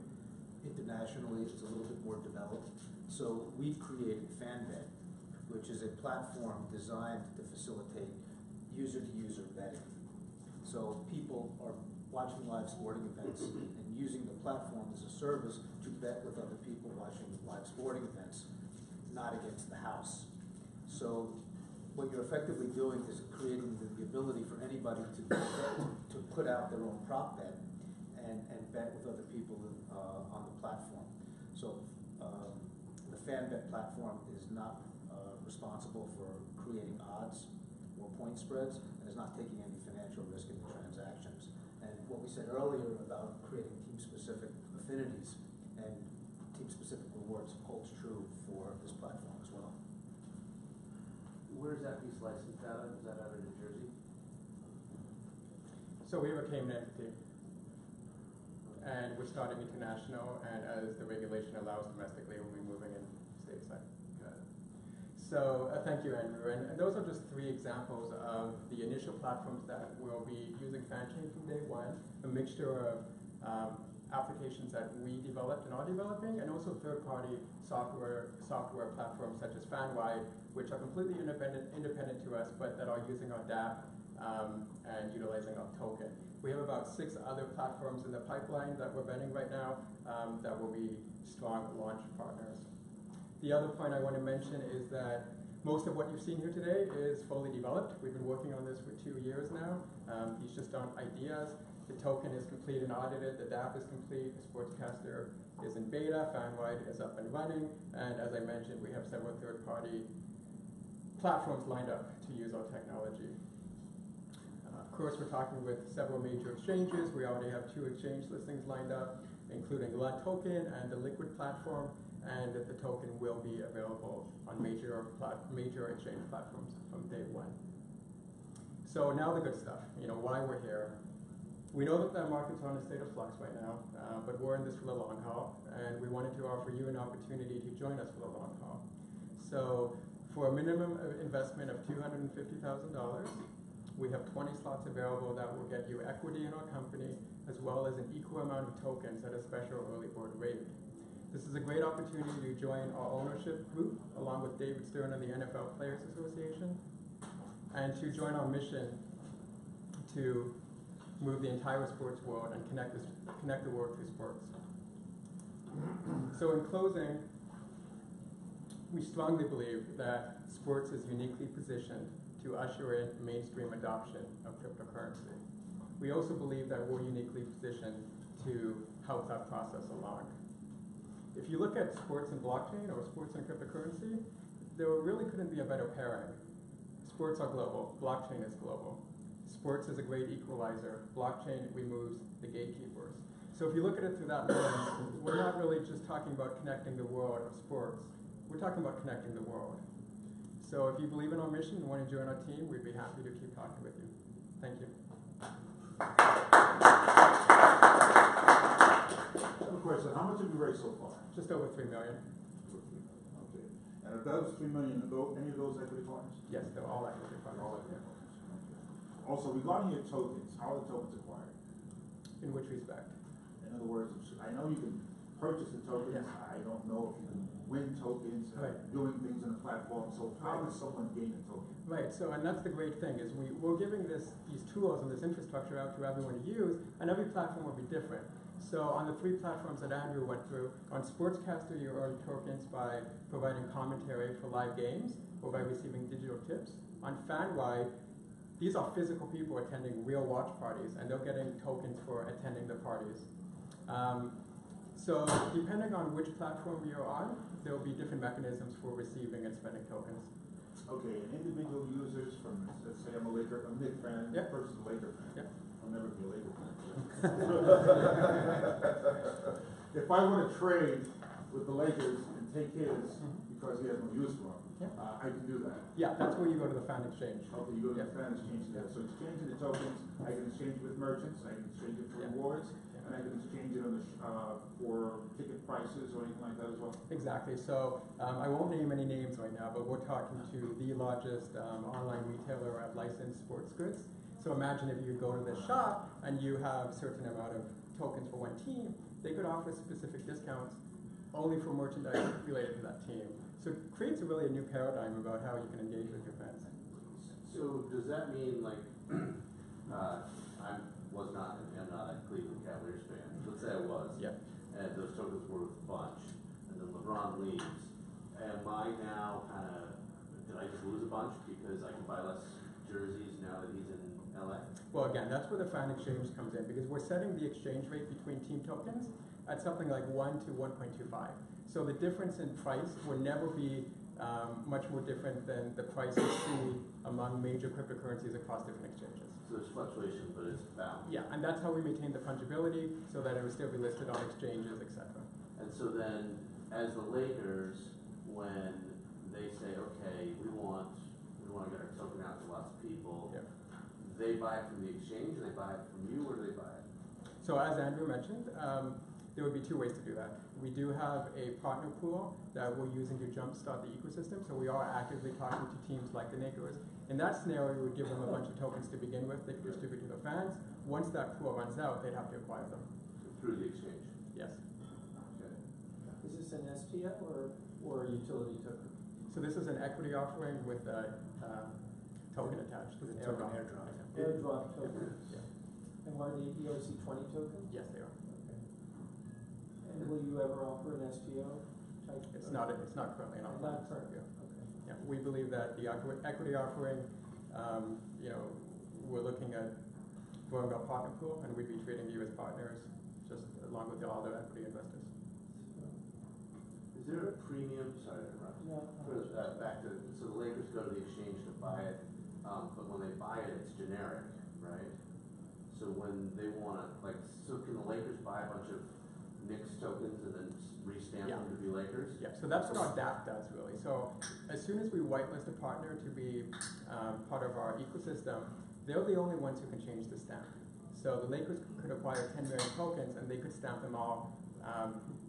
Internationally, it's a little bit more developed. So we've created FanBet, which is a platform designed to facilitate user-to-user betting. So people are watching live sporting events and using the platform as a service to bet with other people watching live sporting events, not against the house. So what you're effectively doing is creating the ability for anybody to put out their own prop bet and bet with other people on the platform. So the FanBet platform is not responsible for creating odds or point spreads, and is not taking any financial risk in the transactions. And what we said earlier about creating team-specific affinities and team-specific rewards holds true for this platform as well. Where is that piece licensed out of? Is that out of New Jersey? So we have a Cayman entity, and we're starting international, and as the regulation allows domestically, we'll be moving in stateside. So thank you, Andrew. And those are just 3 examples of the initial platforms that will be using FanChain from day one, a mixture of applications that we developed and are developing, and also third-party software platforms such as FanWide, which are completely independent to us, but that are using our DApp and utilizing our token. We have about 6 other platforms in the pipeline that we're vetting right now that will be strong launch partners. The other point I want to mention is that most of what you've seen here today is fully developed. We've been working on this for 2 years now. These just aren't ideas. The token is complete and audited. The DApp is complete. The Sportscaster is in beta. FanWide is up and running. And as I mentioned, we have several third-party platforms lined up to use our technology. Of course, we're talking with several major exchanges. We already have 2 exchange listings lined up, including LUT Token and the Liquid platform, and that the token will be available on major exchange platforms from day one. So now the good stuff, why we're here. We know that the market's on a state of flux right now, but we're in this for the long haul, and we wanted to offer you an opportunity to join us for the long haul. So for a minimum investment of $250,000, we have 20 slots available that will get you equity in our company, as well as an equal amount of tokens at a special early bird rate. This is a great opportunity to join our ownership group, along with David Stern of the NFL Players Association, and to join our mission to move the entire sports world and connect the world through sports. So in closing, we strongly believe that sports is uniquely positioned to usher in mainstream adoption of cryptocurrency. We also believe that we're uniquely positioned to help that process along. If you look at sports and blockchain or sports and cryptocurrency, there really couldn't be a better pairing. Sports are global, blockchain is global. Sports is a great equalizer, blockchain removes the gatekeepers. So if you look at it through that lens, we're not really just talking about connecting the world of sports, we're talking about connecting the world. So if you believe in our mission and want to join our team, we'd be happy to keep talking with you. Thank you. I have a question. How much have you raised so far? Just over 3 million. Okay. And of those 3 million, any of those equity partners? Yes, they're all equity funds. All equity partners. Okay. Also, regarding your tokens, how are the tokens acquired? In which respect? In other words, I know you can purchase the tokens. Yes. I don't know if you can win tokens, Right. doing things on the platform. So how does someone gain a token? Right, so and that's the great thing is we're giving these tools and this infrastructure out to everyone to use, and every platform will be different. So on the 3 platforms that Andrew went through, on Sportscaster you earn tokens by providing commentary for live games or by receiving digital tips. On FanWide, these are physical people attending real watch parties, and they're getting tokens for attending the parties. So depending on which platform you're on, there will be different mechanisms for receiving and spending tokens. Okay, and individual users from, let's say I'm a Knicks fan, Yep. versus a Laker fan. Yep. I'll never be a Laker fan. If I want to trade with the Lakers and take his because he has no use for him, Yep. I can do that. Yeah, that's where you go to the fan exchange. Okay, you go to Yep. the fan exchange there. So exchanging the tokens, I can exchange with merchants, I can exchange it for Yeah. rewards, and I can exchange it on the for ticket prices or anything like that as well. Exactly. So I won't name any names right now, but we're talking to the largest online retailer of licensed sports goods. So imagine if you go to the shop and you have a certain amount of tokens for one team, they could offer specific discounts only for merchandise related to that team. So it creates really a new paradigm about how you can engage with your fans. So does that mean like, I am not a Cleveland Cavaliers fan. Let's say I was. Yeah. And those tokens were worth a bunch, and then LeBron leaves. Am I now kind of, did I just lose a bunch because I can buy less jerseys now that he's in LA? Well, again, that's where the fan exchange comes in because we're setting the exchange rate between team tokens at something like 1 to 1.25. So the difference in price will never be much more different than the price you see among major cryptocurrencies across different exchanges. So there's fluctuation, but it's balanced. Yeah, and that's how we maintain the fungibility so that it will still be listed on exchanges, etc. And so then, as the Lakers, when they say, okay, we want to get our token out to lots of people, Yeah. they buy it from the exchange, and they buy it from you, or do they buy it? So as Andrew mentioned, there would be 2 ways to do that. We do have a partner pool that we're using to jumpstart the ecosystem, so we are actively talking to teams like the Lakers. In that scenario, we would give them a bunch of tokens to begin with, they could distribute to their fans. Once that pool runs out, they'd have to acquire them. Through the exchange. Yes. Okay. Is this an STO or a utility token? So this is an equity offering with a token attached. With a Airdrop. token airdrop. Airdrop tokens. Yeah. And what are the ERC20 tokens? Yes, they are. Okay. And will you ever offer an STO type? It's not currently an offering. Not currently, Yeah. okay. Yeah, we believe that the equity offering, we're looking at growing our partner pool, and we'd be treating you as partners, just along with all the equity investors. Is there a premium, sorry to interrupt. No. Back to, so the Lakers go to the exchange to buy it, but when they buy it, it's generic, right? So when they want to, so can the Lakers buy a bunch of Knicks tokens and then restamp them to be Lakers? Yeah, so that's what our DApp does, really. So as soon as we whitelist a partner to be part of our ecosystem, they're the only ones who can change the stamp. So the Lakers could acquire 10 million tokens, and they could stamp them all,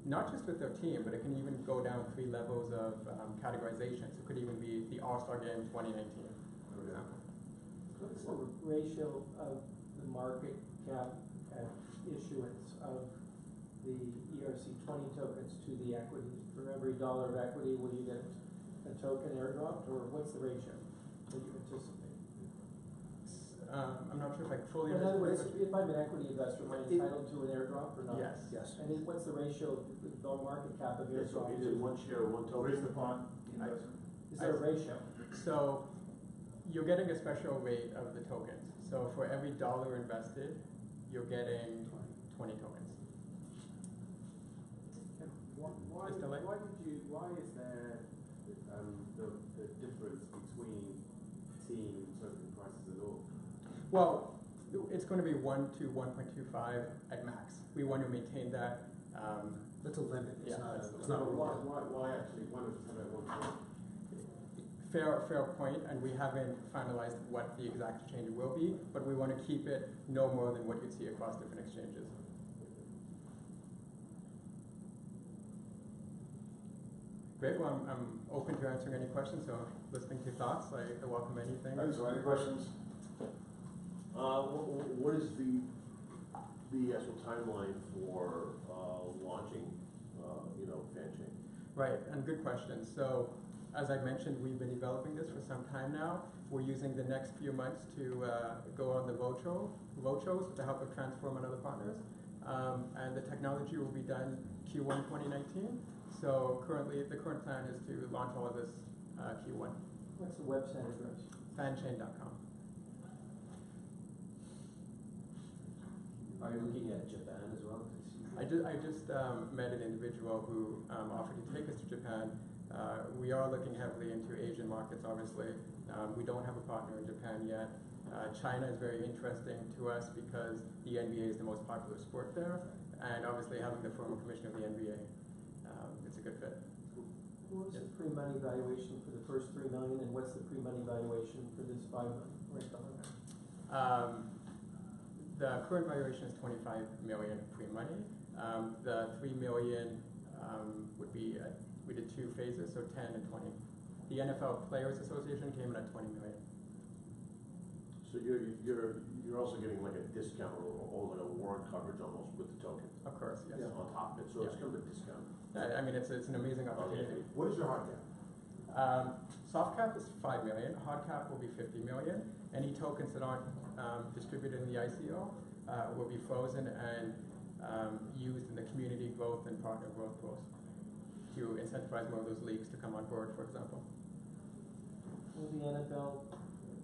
not just with their team, but it can even go down 3 levels of categorization. So it could even be the All-Star Game 2019, for example. What's the ratio of the market cap at issuance of the ERC20 tokens to the equity? For every $1 of equity, will you get a token airdropped, or what's the ratio that you anticipate? I'm not sure if I fully In other words, understood. if I'm an equity investor, am I entitled to an airdrop or not? Yes. Yes. And what's the ratio of the market cap of Yeah, so airdrop? is it one share or one token? Based upon investment. Is there a ratio? So you're getting a special rate of the tokens. So for every dollar invested, you're getting 20 tokens. Why Mr. Lake? why is there the difference between team and token prices at all? Well, it's going to be 1 to 1.25 at max. We want to maintain that. That's a limit, it's Yeah, not, that's- it's not a rule. Why actually, why not just have it at 1 Fair point, and we haven't finalized what the exact exchange will be, but we want to keep it no more than what you'd see across different exchanges. Great, well, I'm open to answering any questions, so listening to your thoughts, I welcome anything. All right, so any questions? What is the actual timeline for launching, FanChain? Right, and good question. So, as I mentioned, we've been developing this for some time now. We're using the next few months to go on the roadshows with the help of Transform and other partners. And the technology will be done Q1 2019. So currently, the current plan is to launch all of this Q1. What's the website address? Fanchain.com. Are you looking at Japan as well? I just met an individual who offered to take us to Japan. We are looking heavily into Asian markets, obviously. We don't have a partner in Japan yet. China is very interesting to us because the NBA is the most popular sport there, and obviously having the former commissioner of the NBA, it's a good fit. What was the pre-money valuation for the first $3 million, and what's the pre-money valuation for this $5 million? The current valuation is 25 million pre-money. The 3 million would be we did 2 phases, so 10 and 20. The NFL Players Association came in at 20 million. So you're also getting like a discount or like a warrant coverage almost with the token. Of course, yes. On top of it, so it's Yeah. kind of a discount. I mean, it's an amazing opportunity. What is your hard cap? Soft cap is 5 million. Hard cap will be 50 million. Any tokens that aren't distributed in the ICO will be frozen and used in the community growth and partner growth pools to incentivize more of those leagues to come on board, for example. Will the NFL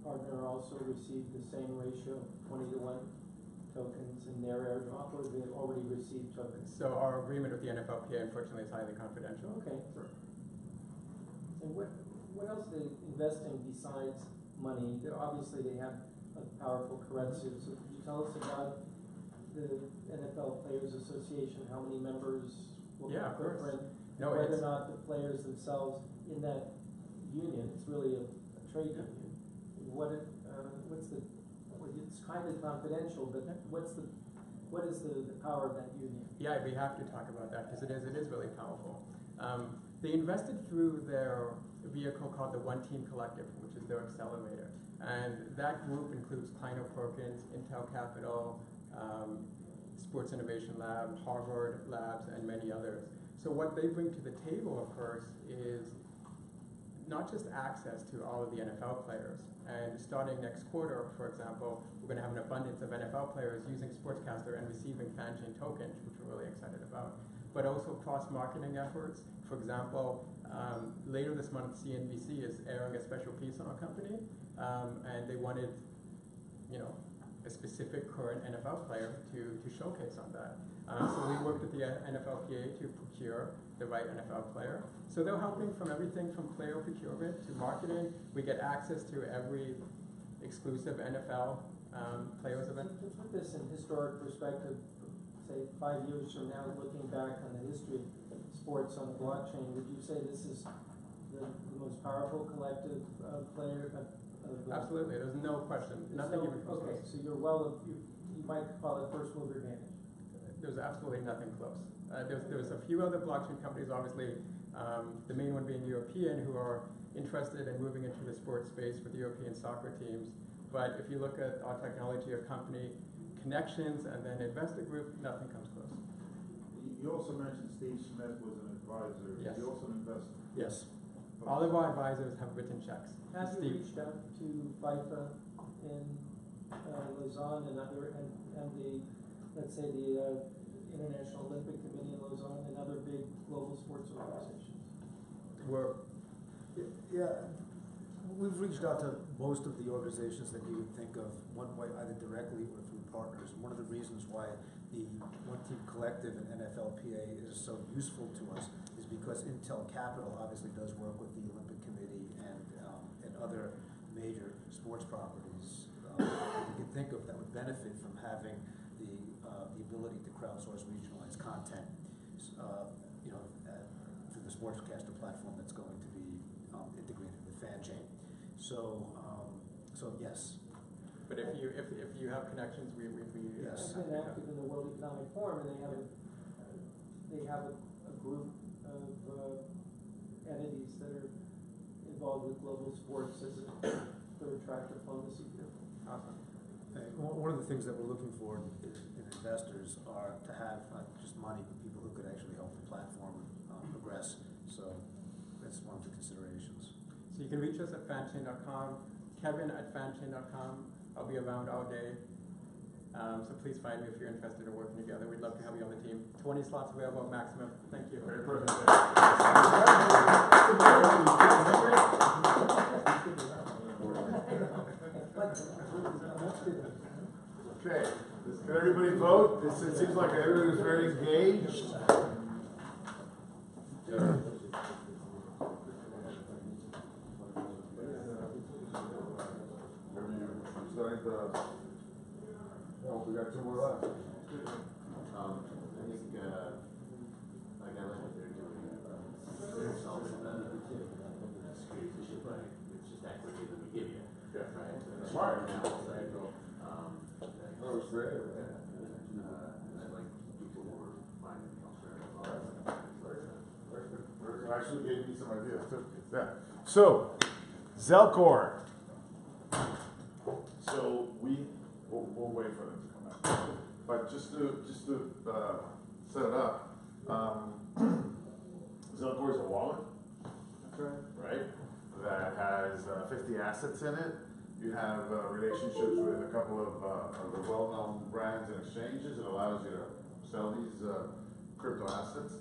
partner also receive the same ratio, 20-to-1 tokens in their airdrop, or they already received tokens? So our agreement with the NFLPA, unfortunately, is highly confidential. Okay. And what else are they investing besides money? Obviously, they have a powerful currency. So could you tell us about the NFL Players Association? How many members? What Yeah, of course. footprint? No, Whether or it's- not the players themselves in that union, it's really a trade union. It's kind of confidential, but what is the power of that union? Yeah, we have to talk about that because it is really powerful. They invested through their vehicle called the One Team Collective, which is their accelerator. And that group includes Kleiner Perkins, Intel Capital, Sports Innovation Lab, Harvard Labs, and many others. So what they bring to the table, of course, is not just access to all of the NFL players. And starting next quarter, for example, we're going to have an abundance of NFL players using Sportscaster and receiving FanChain tokens, which we're really excited about. But also cross-marketing efforts. For example, later this month, CNBC is airing a special piece on our company, and they wanted, a specific current NFL player to showcase on that. So we worked with the NFLPA to procure the right NFL player. So they're helping from everything from player procurement to marketing. We get access to every exclusive NFL players event. To put this in historic perspective, say 5 years from now, looking back on the history of sports on the blockchain, would you say this is the most powerful collective player of Absolutely, there's no question. Nothing even close. Okay, so you might call it first mover advantage. There's absolutely nothing close. There's a few other blockchain companies, obviously, the main one being European, who are interested in moving into the sports space with European soccer teams. But if you look at our technology, our company connections, and then investor group, nothing comes close. You also mentioned Steve Smith was an advisor. Yes. Is he also an investor? Yes. All of our advisors have written checks. Have you reached out to FIFA and Lausanne and the, let's say the International Olympic Committee in Lausanne and other big global sports organizations? Yeah, we've reached out to most of the organizations that you would think of one way, either directly or through partners. And one of the reasons why the One Team Collective and NFLPA is so useful to us is because Intel Capital obviously does work with the Olympic Committee and other major sports properties you can think of that would benefit from having the ability to crowdsource regionalized content, through the Sportscaster platform that's going to be integrated with FanChain. So yes. But if you have connections, we Yes. I've been active in the World Economic Forum, and they have a group of entities that are involved with global sports as a third track diplomacy vehicle. Awesome. One of the things that we're looking for in investors are to have not just money, but people who could actually help the platform progress. So that's one of the considerations. So you can reach us at fanchain.com, Kevin@fanchain.com. I'll be around all day. So please find me if you're interested in working together. We'd love to have you on the team. 20 slots available maximum. Thank you. Very perfect. Okay, did everybody vote? It seems like everybody was very engaged. We got two more left. I think, like I like what they're doing. They're solving the security issue, but it's just equity that we give you. Yeah. Right? Smart. Now it's like, That was great. and I like people who are finding alternatives. It actually gave me some ideas too. Yeah. So, Zelcor. So we'll wait for them to come out. But just to set it up, Zelcor is a wallet. That's right. That has 50 assets in it. You have relationships with a couple of the well-known brands and exchanges. It allows you to sell these crypto assets.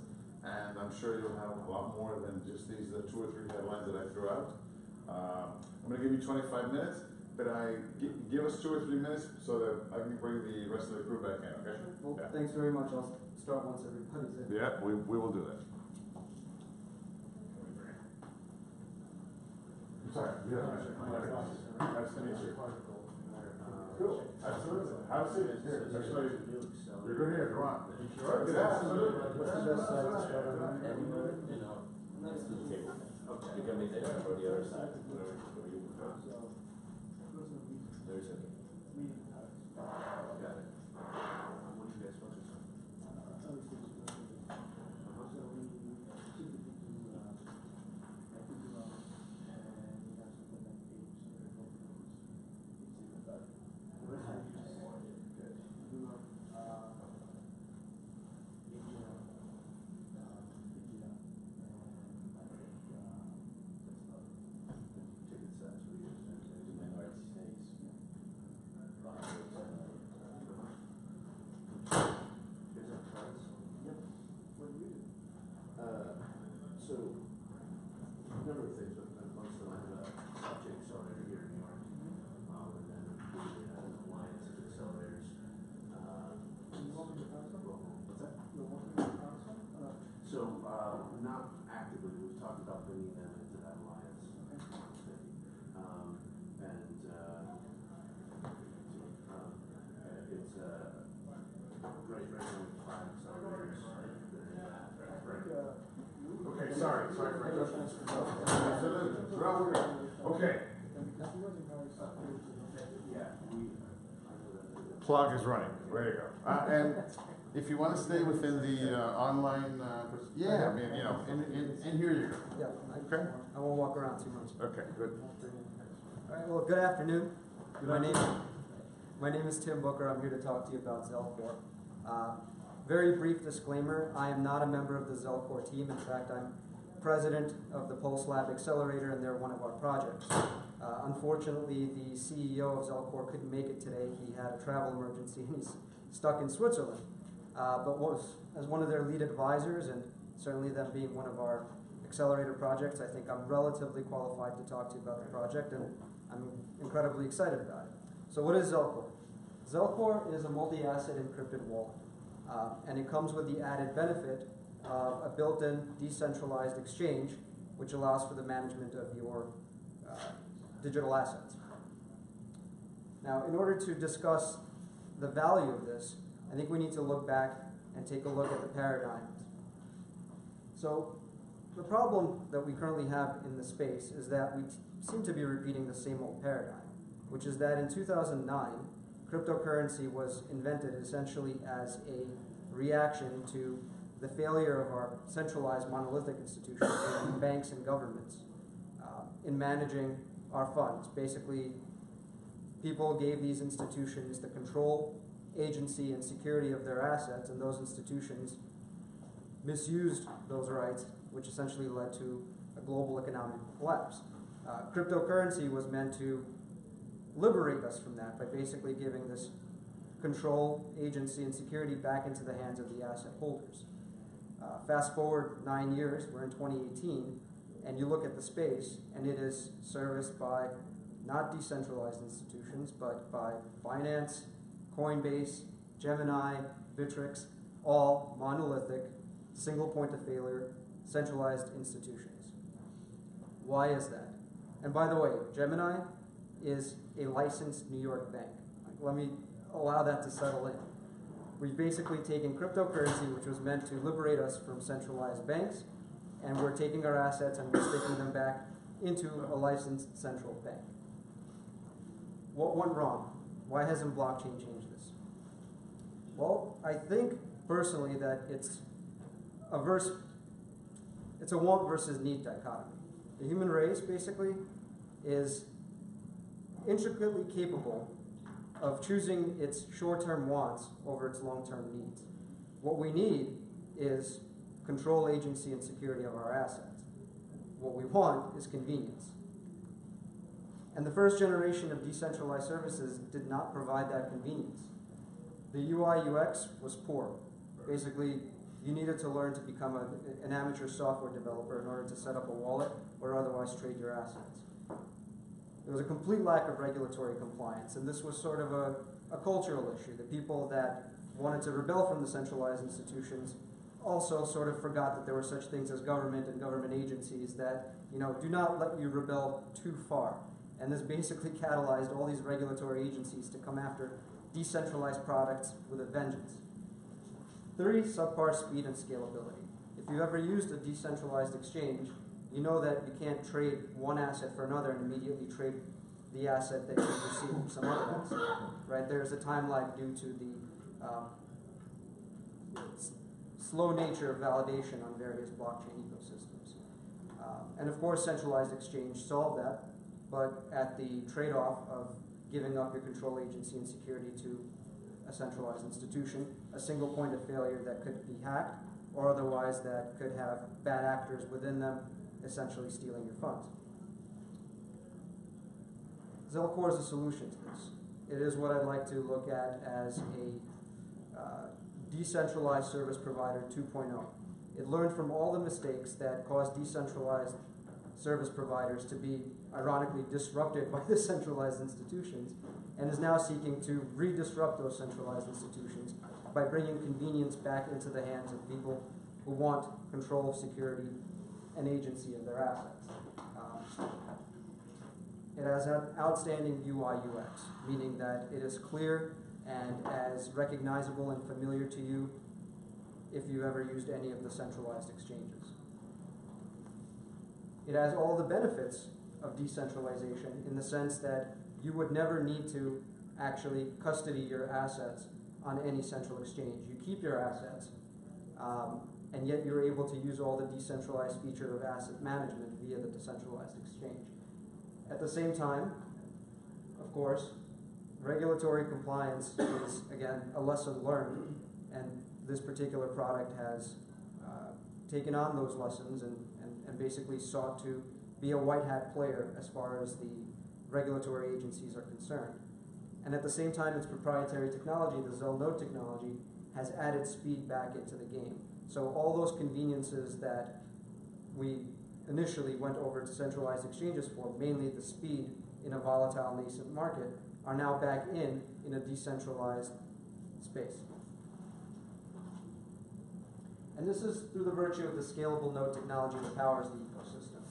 And I'm sure you'll have a lot more than just these 2 or 3 headlines that I threw out. I'm going to give you 25 minutes, but give us 2 or 3 minutes so that I can bring the rest of the crew back in, okay? Well, Yeah. thanks very much. I'll start once everybody's in. Yeah, we will do that. Sorry, nice to meet you. Cool, absolutely. Have a seat. Here, actually, you're good here if you want. Sure, get out. What's the best side to start on? Next to the table. Okay. You can meet there for the other side. There's a. Got it. What do you guys focus on? So, a number of things, but amongst them, I have a subject accelerator here in New York, and then the alliance of accelerators. What's that? So, not actively, we've talked about bringing them into that alliance. It's great with 5 accelerators. Okay, sorry for interrupting. Okay. Plug is running. Ready to go. And if you want to stay within the online, yeah, I mean, in here you go. Yeah. Okay. I won't walk around too much. Okay, good. All right. Well, good afternoon. My name is Tim Booker. I'm here to talk to you about Zelcor. Very brief disclaimer, I am not a member of the Zelcor team. In fact, I'm president of the Pulse Lab Accelerator, and they're one of our projects. Unfortunately, the CEO of Zelcor couldn't make it today. He had a travel emergency and he's stuck in Switzerland. But as one of their lead advisors, and certainly them being one of our accelerator projects, I think I'm relatively qualified to talk to you about the project, and I'm incredibly excited about it. So what is Zelcor? Zelcor is a multi-asset encrypted wallet, and it comes with the added benefit of a built-in decentralized exchange, which allows for the management of your digital assets. Now, in order to discuss the value of this, I think we need to look back and take a look at the paradigms. So, the problem that we currently have in the space is that we seem to be repeating the same old paradigm, which is that in 2009, cryptocurrency was invented essentially as a reaction to the failure of our centralized monolithic institutions, banks and governments, in managing our funds. Basically, people gave these institutions the control, agency, and security of their assets, and those institutions misused those rights, which essentially led to a global economic collapse. Cryptocurrency was meant to liberate us from that by basically giving this control, agency, and security back into the hands of the asset holders. Fast forward 9 years, we're in 2018, and you look at the space, and it is serviced by not decentralized institutions, but by Binance, Coinbase, Gemini, Bittrex, all monolithic, single point of failure, centralized institutions. Why is that? And by the way, Gemini is a licensed New York bank. Let me allow that to settle in. We've basically taken cryptocurrency, which was meant to liberate us from centralized banks, and we're taking our assets and we're sticking them back into a licensed central bank. What went wrong? Why hasn't blockchain changed this? Well, I think personally that it's a want versus need dichotomy. The human race basically is intricately capable of choosing its short-term wants over its long-term needs. What we need is control, agency, and security of our assets. What we want is convenience. And the first generation of decentralized services did not provide that convenience. The UI UX was poor. Basically, you needed to learn to become an amateur software developer in order to set up a wallet or otherwise trade your assets. There was a complete lack of regulatory compliance, and this was sort of a cultural issue. The people that wanted to rebel from the centralized institutions also sort of forgot that there were such things as government and government agencies that, do not let you rebel too far. And this basically catalyzed all these regulatory agencies to come after decentralized products with a vengeance. 3, subpar speed and scalability. If you've ever used a decentralized exchange, you know that you can't trade one asset for another and immediately trade the asset that you receive from some other asset, right? There's a time lag due to the slow nature of validation on various blockchain ecosystems. And of course, centralized exchange solved that, but at the trade-off of giving up your control, agency, and security to a centralized institution, a single point of failure that could be hacked, or otherwise that could have bad actors within them essentially stealing your funds. Zelcor is a solution to this. It is what I'd like to look at as a decentralized service provider 2.0. It learned from all the mistakes that caused decentralized service providers to be ironically disrupted by the centralized institutions, and is now seeking to re-disrupt those centralized institutions by bringing convenience back into the hands of people who want control, security, and agency of their assets. It has an outstanding UI UX, meaning that it is clear and as recognizable and familiar to you if you've ever used any of the centralized exchanges. It has all the benefits of decentralization in the sense that you would never need to actually custody your assets on any central exchange. You keep your assets, and yet you're able to use all the decentralized feature of asset management via the decentralized exchange. At the same time, of course, regulatory compliance is, again, a lesson learned, and this particular product has taken on those lessons and basically sought to be a white hat player as far as the regulatory agencies are concerned. And at the same time, its proprietary technology, the Zell node technology, has added speed back into the game. So all those conveniences that we initially went over to centralized exchanges for, mainly the speed in a volatile nascent market, are now back in a decentralized space. And this is through the virtue of the scalable node technology that powers the ecosystem.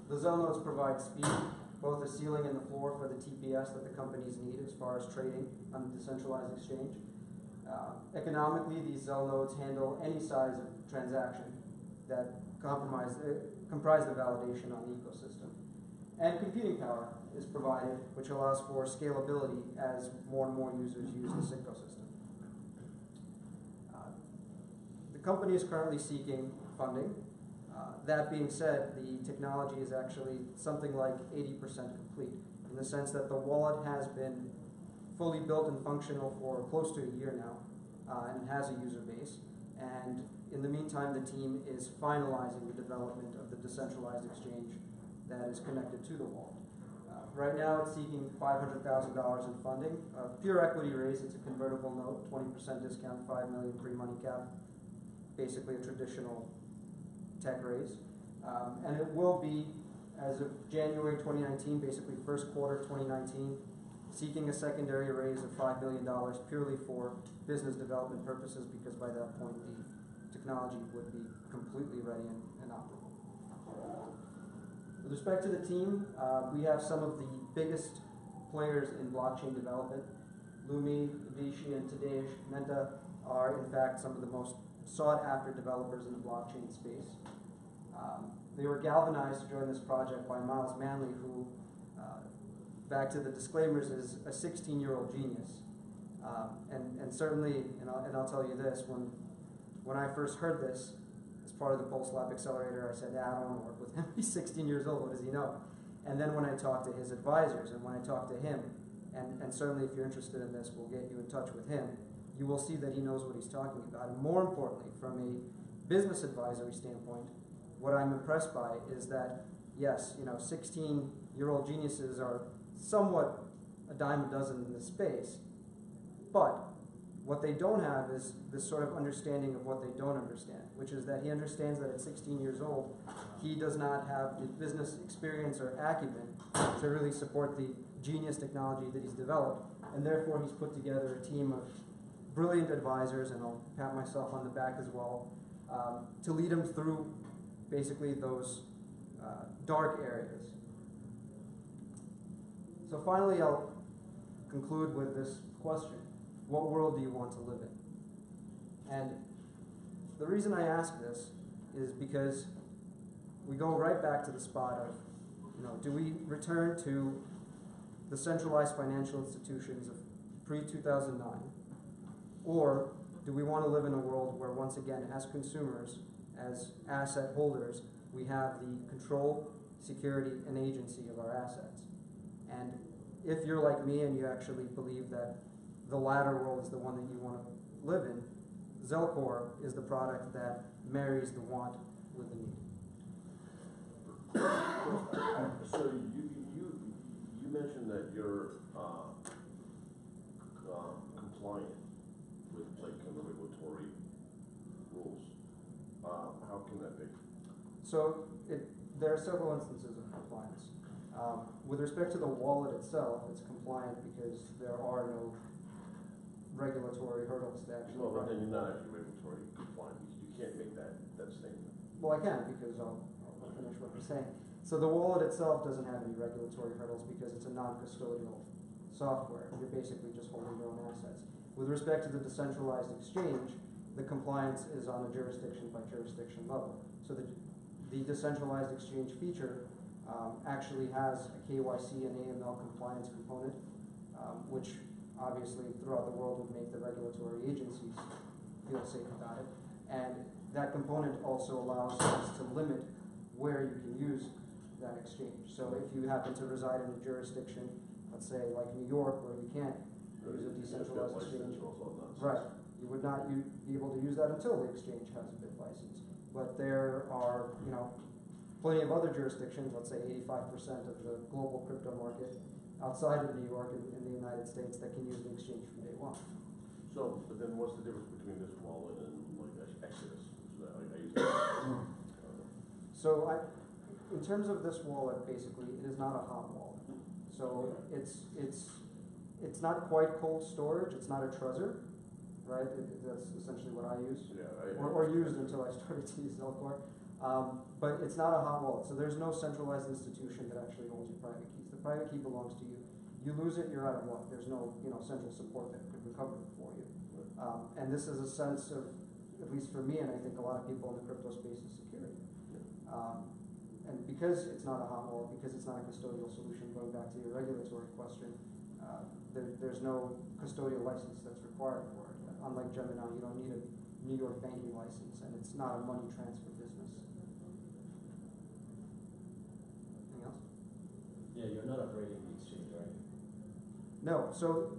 The Zell nodes provide speed, both the ceiling and the floor for the TPS that the companies need as far as trading on the decentralized exchange. Economically, these Zell nodes handle any size of transaction that comprise the validation on the ecosystem. And computing power is provided, which allows for scalability as more and more users use this ecosystem. The company is currently seeking funding. That being said, the technology is actually something like 80% complete, in the sense that the wallet has been fully built and functional for close to a year now, and has a user base. And in the meantime, the team is finalizing the development of the decentralized exchange that is connected to the wallet. Right now, it's seeking $500,000 in funding. Pure equity raise, it's a convertible note, 20% discount, $5 million pre-money cap, basically a traditional tech raise. And it will be, as of January 2019, basically first quarter 2019, seeking a secondary raise of $5 million purely for business development purposes, because by that point the technology would be completely ready and operable. With respect to the team, we have some of the biggest players in blockchain development. Lumi, Vishi, and Tadej Menta are in fact some of the most sought after developers in the blockchain space. They were galvanized to join this project by Miles Manley, who, back to the disclaimers, is a 16-year-old genius. And certainly, and I'll tell you this, when I first heard this, as part of the Pulse Lab Accelerator, I said, I don't want to work with him. He's 16 years old, what does he know? And then when I talked to his advisors, and when I talked to him, and certainly if you're interested in this, we'll get you in touch with him, you will see that he knows what he's talking about. And more importantly, from a business advisory standpoint, what I'm impressed by is that, yes, 16-year-old geniuses are somewhat a dime a dozen in this space, but what they don't have is this sort of understanding of what they don't understand, which is that he understands that at 16 years old, he does not have the business experience or acumen to really support the genius technology that he's developed, and therefore he's put together a team of brilliant advisors, and I'll pat myself on the back as well, to lead him through basically those dark areas. So finally, I'll conclude with this question. What world do you want to live in? And the reason I ask this is because we go right back to the spot of, do we return to the centralized financial institutions of pre-2009, or do we want to live in a world where, once again, as consumers, as asset holders, we have the control, security, and agency of our assets? And if you're like me and you actually believe that the latter world is the one that you want to live in, Zelcore is the product that marries the want with the need. So you mentioned that you're compliant with kind of regulatory rules. How can that be? So there are several instances of compliance. With respect to the wallet itself, it's compliant because there are no regulatory hurdles to actually Well, but run. then you're not actually regulatory compliant. You can't make that statement. Well, I can, because I'll finish what I'm saying. So the wallet itself doesn't have any regulatory hurdles because it's a non-custodial software. You're basically just holding your own assets. With respect to the decentralized exchange, the compliance is on a jurisdiction by jurisdiction level. So the decentralized exchange feature actually has a KYC and AML compliance component, which obviously throughout the world would make the regulatory agencies feel safe about it. And that component also allows us to limit where you can use that exchange. So if you happen to reside in a jurisdiction, let's say like New York, where you can't use a decentralized exchange, right, you would not be able to use that until the exchange has a BIT license. But there are, plenty of other jurisdictions, let's say 85% of the global crypto market outside of New York in the United States that can use the exchange from day one. So, but then what's the difference between this wallet and like Exodus? So that, like, I use that. So in terms of this wallet, basically, it is not a hot wallet. So it's not quite cold storage. It's not a Trezor, right? That's essentially what I use, or used until I started to use Zelcore. But it's not a hot wallet. So there's no centralized institution that actually holds your private keys. The private key belongs to you. You lose it, you're out of luck. There's no central support that could recover it for you. And this is a sense of, at least for me, and I think a lot of people in the crypto space, is security. And because it's not a hot wallet, because it's not a custodial solution, going back to your regulatory question, there's no custodial license that's required for it. Unlike Gemini, you don't need a New York banking license, and it's not a money transfer business. Anything else? Yeah, you're not operating the exchange, right? No. So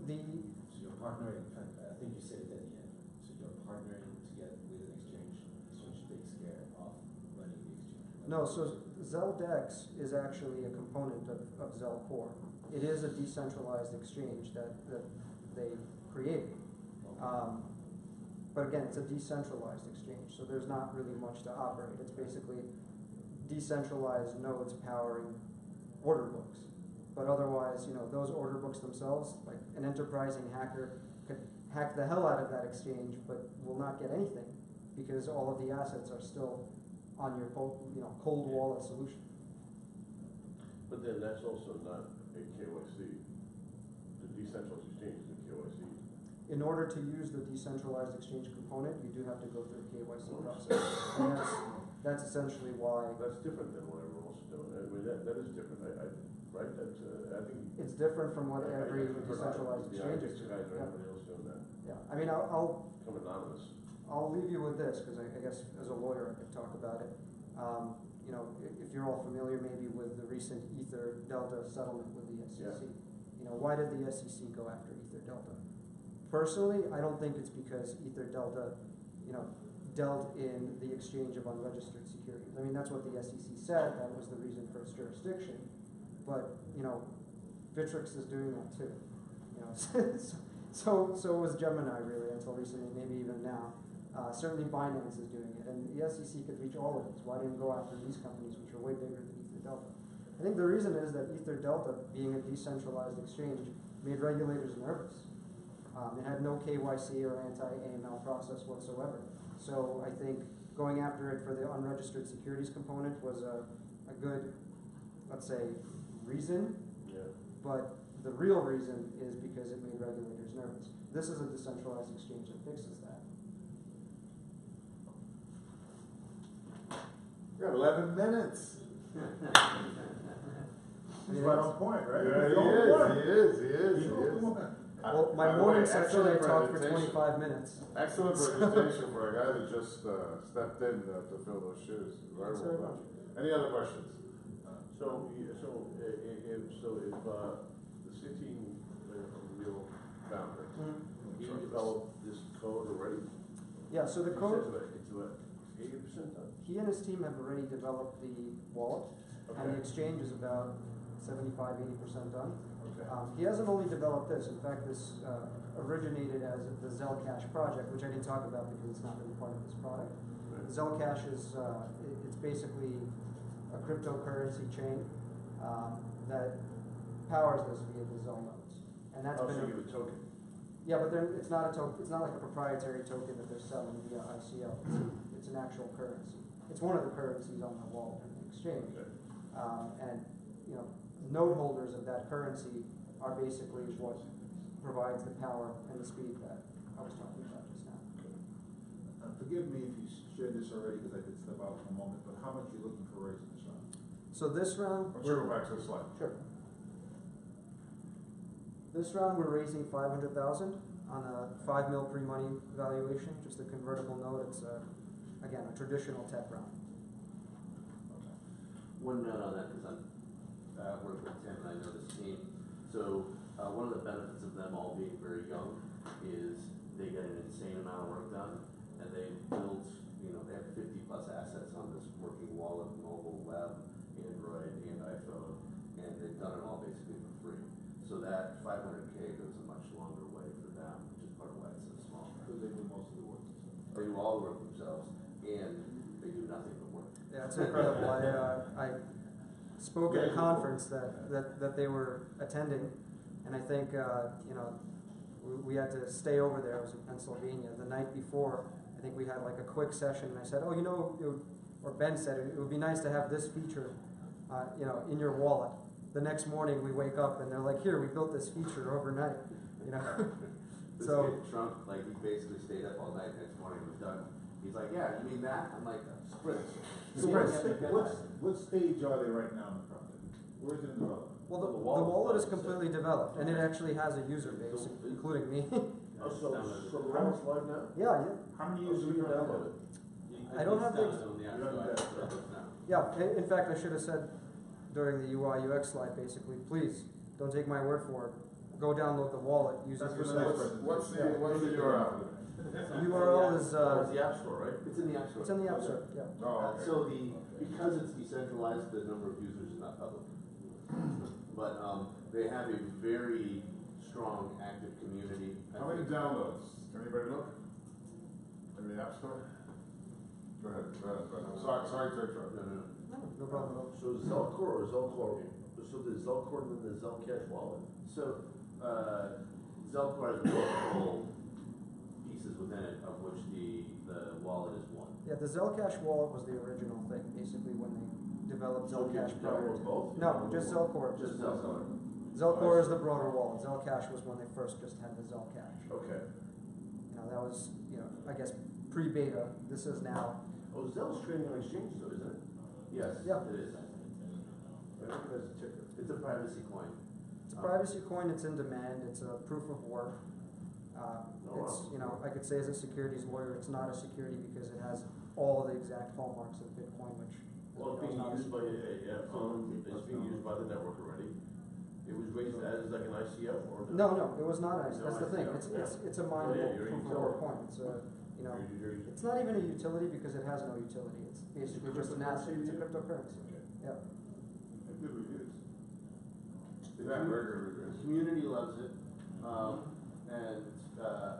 So you're partnering, I think you said it at the end. So you're partnering together with an exchange. Exchange takes care of running the exchange. No, so Zeldex is actually a component of Zelcore. It is a decentralized exchange that they created. But again, it's a decentralized exchange, so there's not really much to operate. It's basically decentralized nodes powering order books. But otherwise, those order books themselves, like an enterprising hacker could hack the hell out of that exchange, but will not get anything because all of the assets are still on your cold wallet solution. But then that's also not a KYC. The decentralized exchange is a KYC. In order to use the decentralized exchange component, you do have to go through a KYC process. And that's essentially why. That's different than what everyone else is doing. I mean, that is different. Right? That's I think it's different from what every decentralized exchange is doing. Guys or everybody else doing that. Yeah, I mean, I'll Come anonymous. I'll leave you with this because I guess as a lawyer I could talk about it. If you're all familiar maybe with the recent Ether Delta settlement with the SEC, why did the SEC go after Ether Delta? Personally, I don't think it's because Ether Delta, dealt in the exchange of unregistered securities. I mean, that's what the SEC said. That was the reason for its jurisdiction. But Bittrex is doing that too. So was Gemini really until recently, maybe even now. Certainly Binance is doing it, and the SEC could reach all of these. Why didn't go after these companies, which are way bigger than Ether Delta? I think the reason is that Ether Delta, being a decentralized exchange, made regulators nervous. It had no KYC or anti-AML process whatsoever. So I think going after it for the unregistered securities component was a good, let's say, reason. Yeah. But the real reason is because it made regulators nervous. This is a decentralized exchange that fixes that. You got 11 minutes. He's right on point, right? Yeah, he is. Well, my morning section I talked for 25 minutes. Excellent presentation for a guy that just stepped in to fill those shoes. Very well done. Any other questions? So if the 16 real founder, he developed this code already. Yeah. So the code. It's 80% done. He and his team have already developed the wallet, and the exchange is about 75–80% done. Okay. He hasn't only developed this. In fact, this originated as the Zelcash project, which I didn't talk about because it's not really part of this product. Right. Zelcash is it's basically a cryptocurrency chain that powers this via the Zel nodes, and that's been. So you have a token. Yeah, but it's not a token. It's not like a proprietary token that they're selling via ICO. It's an actual currency. It's one of the currencies on the wallet in the exchange. Okay. And node holders of that currency are basically what provides the power and the speed that I was talking about just now. Forgive me if you shared this already because I did step out for a moment, but how much are you looking for raising this round? So this round, Let's go back to the slide. sure. This round we're raising 500,000 on a 5 mil pre-money valuation, just a convertible note. It's again a traditional tech round. One note on that, because I work with Tim and I know this team. So one of the benefits of them all being very young is they get an insane amount of work done, and they build, they have 50+ assets assets on this working wallet, mobile, web, Android, and iPhone, and they've done it all basically for free. So that 500K goes a much longer way for them, which is part of why it's so small. Because they do most of the work. They do all the work themselves, and they do nothing but work. Yeah, it's incredible. I spoke at a conference that they were attending, and I think, you know, we had to stay over there. It was in Pennsylvania. The night before, I think we had like a quick session, and I said, oh, you know, or Ben said, it would be nice to have this feature, you know, in your wallet. The next morning we wake up and they're like, here, we built this feature overnight, you know. This So kid, Trump, like, he basically stayed up all night. Next morning was done. He's like, yeah, you mean that? I'm like, sprint. So what stage are they right now in the project? Where is it in development? well, the wallet is completely developed, and it actually has a user base, including me. Oh, so the wallet's live now? Yeah. How many So users you are can there? download it? I don't have the. Yeah. Yeah, in fact, I should have said during the UI UX slide, basically, please don't take my word for it. Go download the wallet. Use it That's for yourself. What's the URL? The URL is Oh, it's the App Store, right? It's in the App Store. it's in the App Store. Yeah. Oh, okay. So because it's decentralized, the number of users is not public. But they have a very strong, active community. How many downloads? Can anybody look? In the App Store? Go ahead. Sorry to interrupt. No. No problem. So Zelcore or Zelcore, so the Zelcore and the Zelcash wallet? So Zelcore has multiple pieces within it, of which the wallet is one. Yeah, the Zelcash wallet was the original thing, basically when they developed So you Zelcash can prior download to. both? No, just Zelcore. Just Zelcore. Zelcore is the broader wallet. Zelcash was when they first just had the Zelcash. Okay. You know, that was, you know, I guess pre-beta. This is now. Oh, Zell's trading on exchange though, isn't it? Yes, Yeah. it is. I think that's a ticker. It's a privacy coin. It's a privacy coin. It's in demand. It's a proof of work. It's, you know, I could say as a securities lawyer, it's not a security because it has all the exact hallmarks of Bitcoin, which. Well, it's being used by it's being used by the network already. It was raised as like an ICO or? No, it was not. That's the thing. No, It's a mineable you're proof of using work it. coin. It's a, you know, You're- it's not even a utility because it has no utility. It's basically just an asset. It's a cryptocurrency. Yeah. Good reviews. Is that regular? The community loves it, and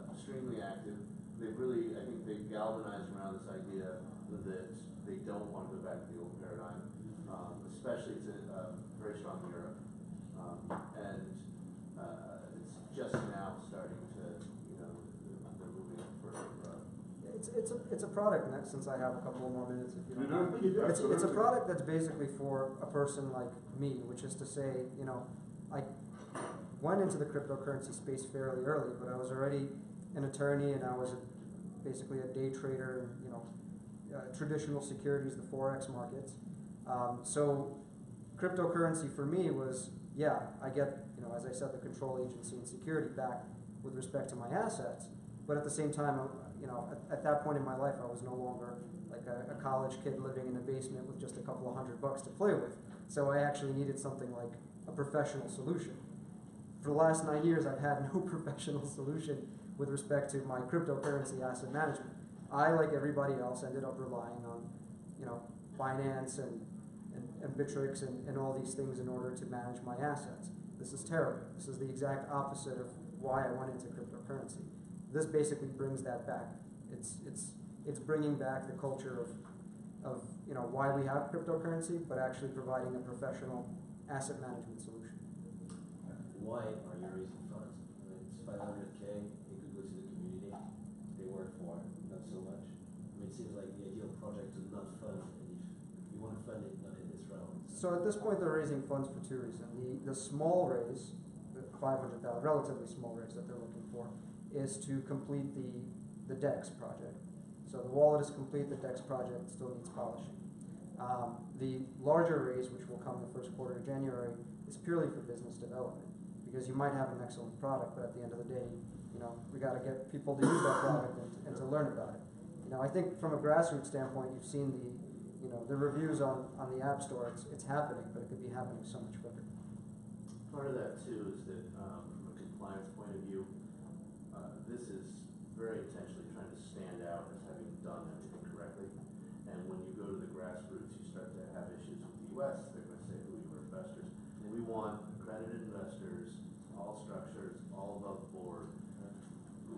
extremely active. They've really, I think they've galvanized around this idea that they don't want to go back to the old paradigm, especially it's very strong in Europe. And it's just now starting to, you know, they're moving further. It's a product, and since I have a couple more minutes, if you You don't mind. do? It's a Absolutely. product that's basically for a person like me, which is to say, you know, I went into the cryptocurrency space fairly early, but I was already an attorney and I was basically a day trader in, you know, traditional securities, the Forex markets. So cryptocurrency for me was, yeah, I get, you know, as I said, the control agency and security back with respect to my assets, but at the same time, you know, at that point in my life, I was no longer like a college kid living in a basement with just a couple of $100 to play with. So I actually needed something like a professional solution. For the last 9 years, I've had no professional solution with respect to my cryptocurrency asset management. I, like everybody else, ended up relying on, you know, Binance and Bittrex and all these things in order to manage my assets. This is terrible. This is the exact opposite of why I went into cryptocurrency. This basically brings that back. It's bringing back the culture of you know why we have cryptocurrency, but actually providing a professional asset management solution. Why are you raising funds? I mean, it's 500K. It could go to the community. They work for not so much. I mean, it seems like the ideal project to not fund, and if you want to fund it, not in this round. So at this point, they're raising funds for two reasons. The small raise, the 500,000, relatively small raise that they're looking for, is to complete the DEX project. So the wallet is complete, the DEX project still needs polishing. The larger raise, which will come the first quarter of January, is purely for business development, because you might have an excellent product, but at the end of the day, you know, we got to get people to use that product and to learn about it. You know, I think from a grassroots standpoint, you've seen the reviews on the App Store. It's happening, but it could be happening so much quicker. Part of that too is that from a compliance point of view, this is very intentionally trying to stand out as having done everything correctly. And when you go grassroots, you start to have issues with the U.S. They're going to say who you are investors. And we want accredited investors, all structures, all above board,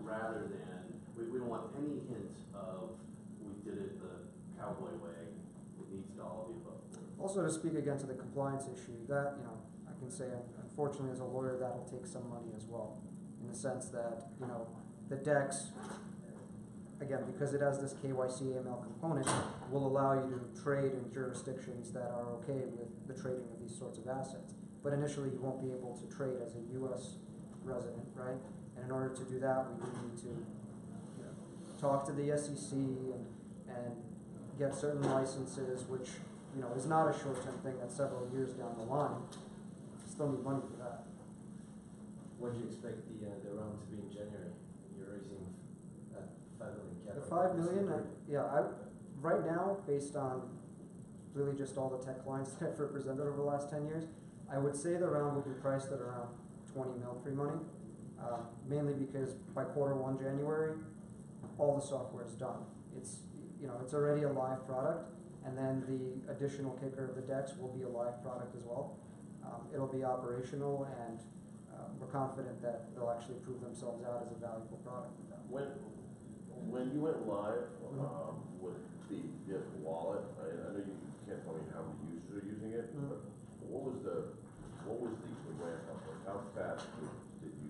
rather than, we don't want any hint of we did it the cowboy way. It needs to all be above board. Also, to speak again to the compliance issue, that, you know, I can say, unfortunately, as a lawyer, that'll take some money as well, in the sense that, you know, the DEX, again, because it has this KYC AML component, will allow you to trade in jurisdictions that are okay with the trading of these sorts of assets. But initially, you won't be able to trade as a U.S. resident, right? And in order to do that, we do need to, you know, talk to the SEC and get certain licenses, which, you know, is not a short-term thing. That's several years down the line. Still need money for that. When do you expect the round to be in January? You're raising at 5 million cap. The 5 million, right now, based on really just all the tech clients that I've represented over the last 10 years, I would say the round will be priced at around 20 mil pre-money, mainly because by Q1 January, all the software is done. It's, you know, it's already a live product, and then the additional kicker of the DEX will be a live product as well. It'll be operational, and we're confident that they'll actually prove themselves out as a valuable product. When you went live with the DIF wallet, I know you can't tell me how many users are using it, but what was the ramp up? Like how fast did you?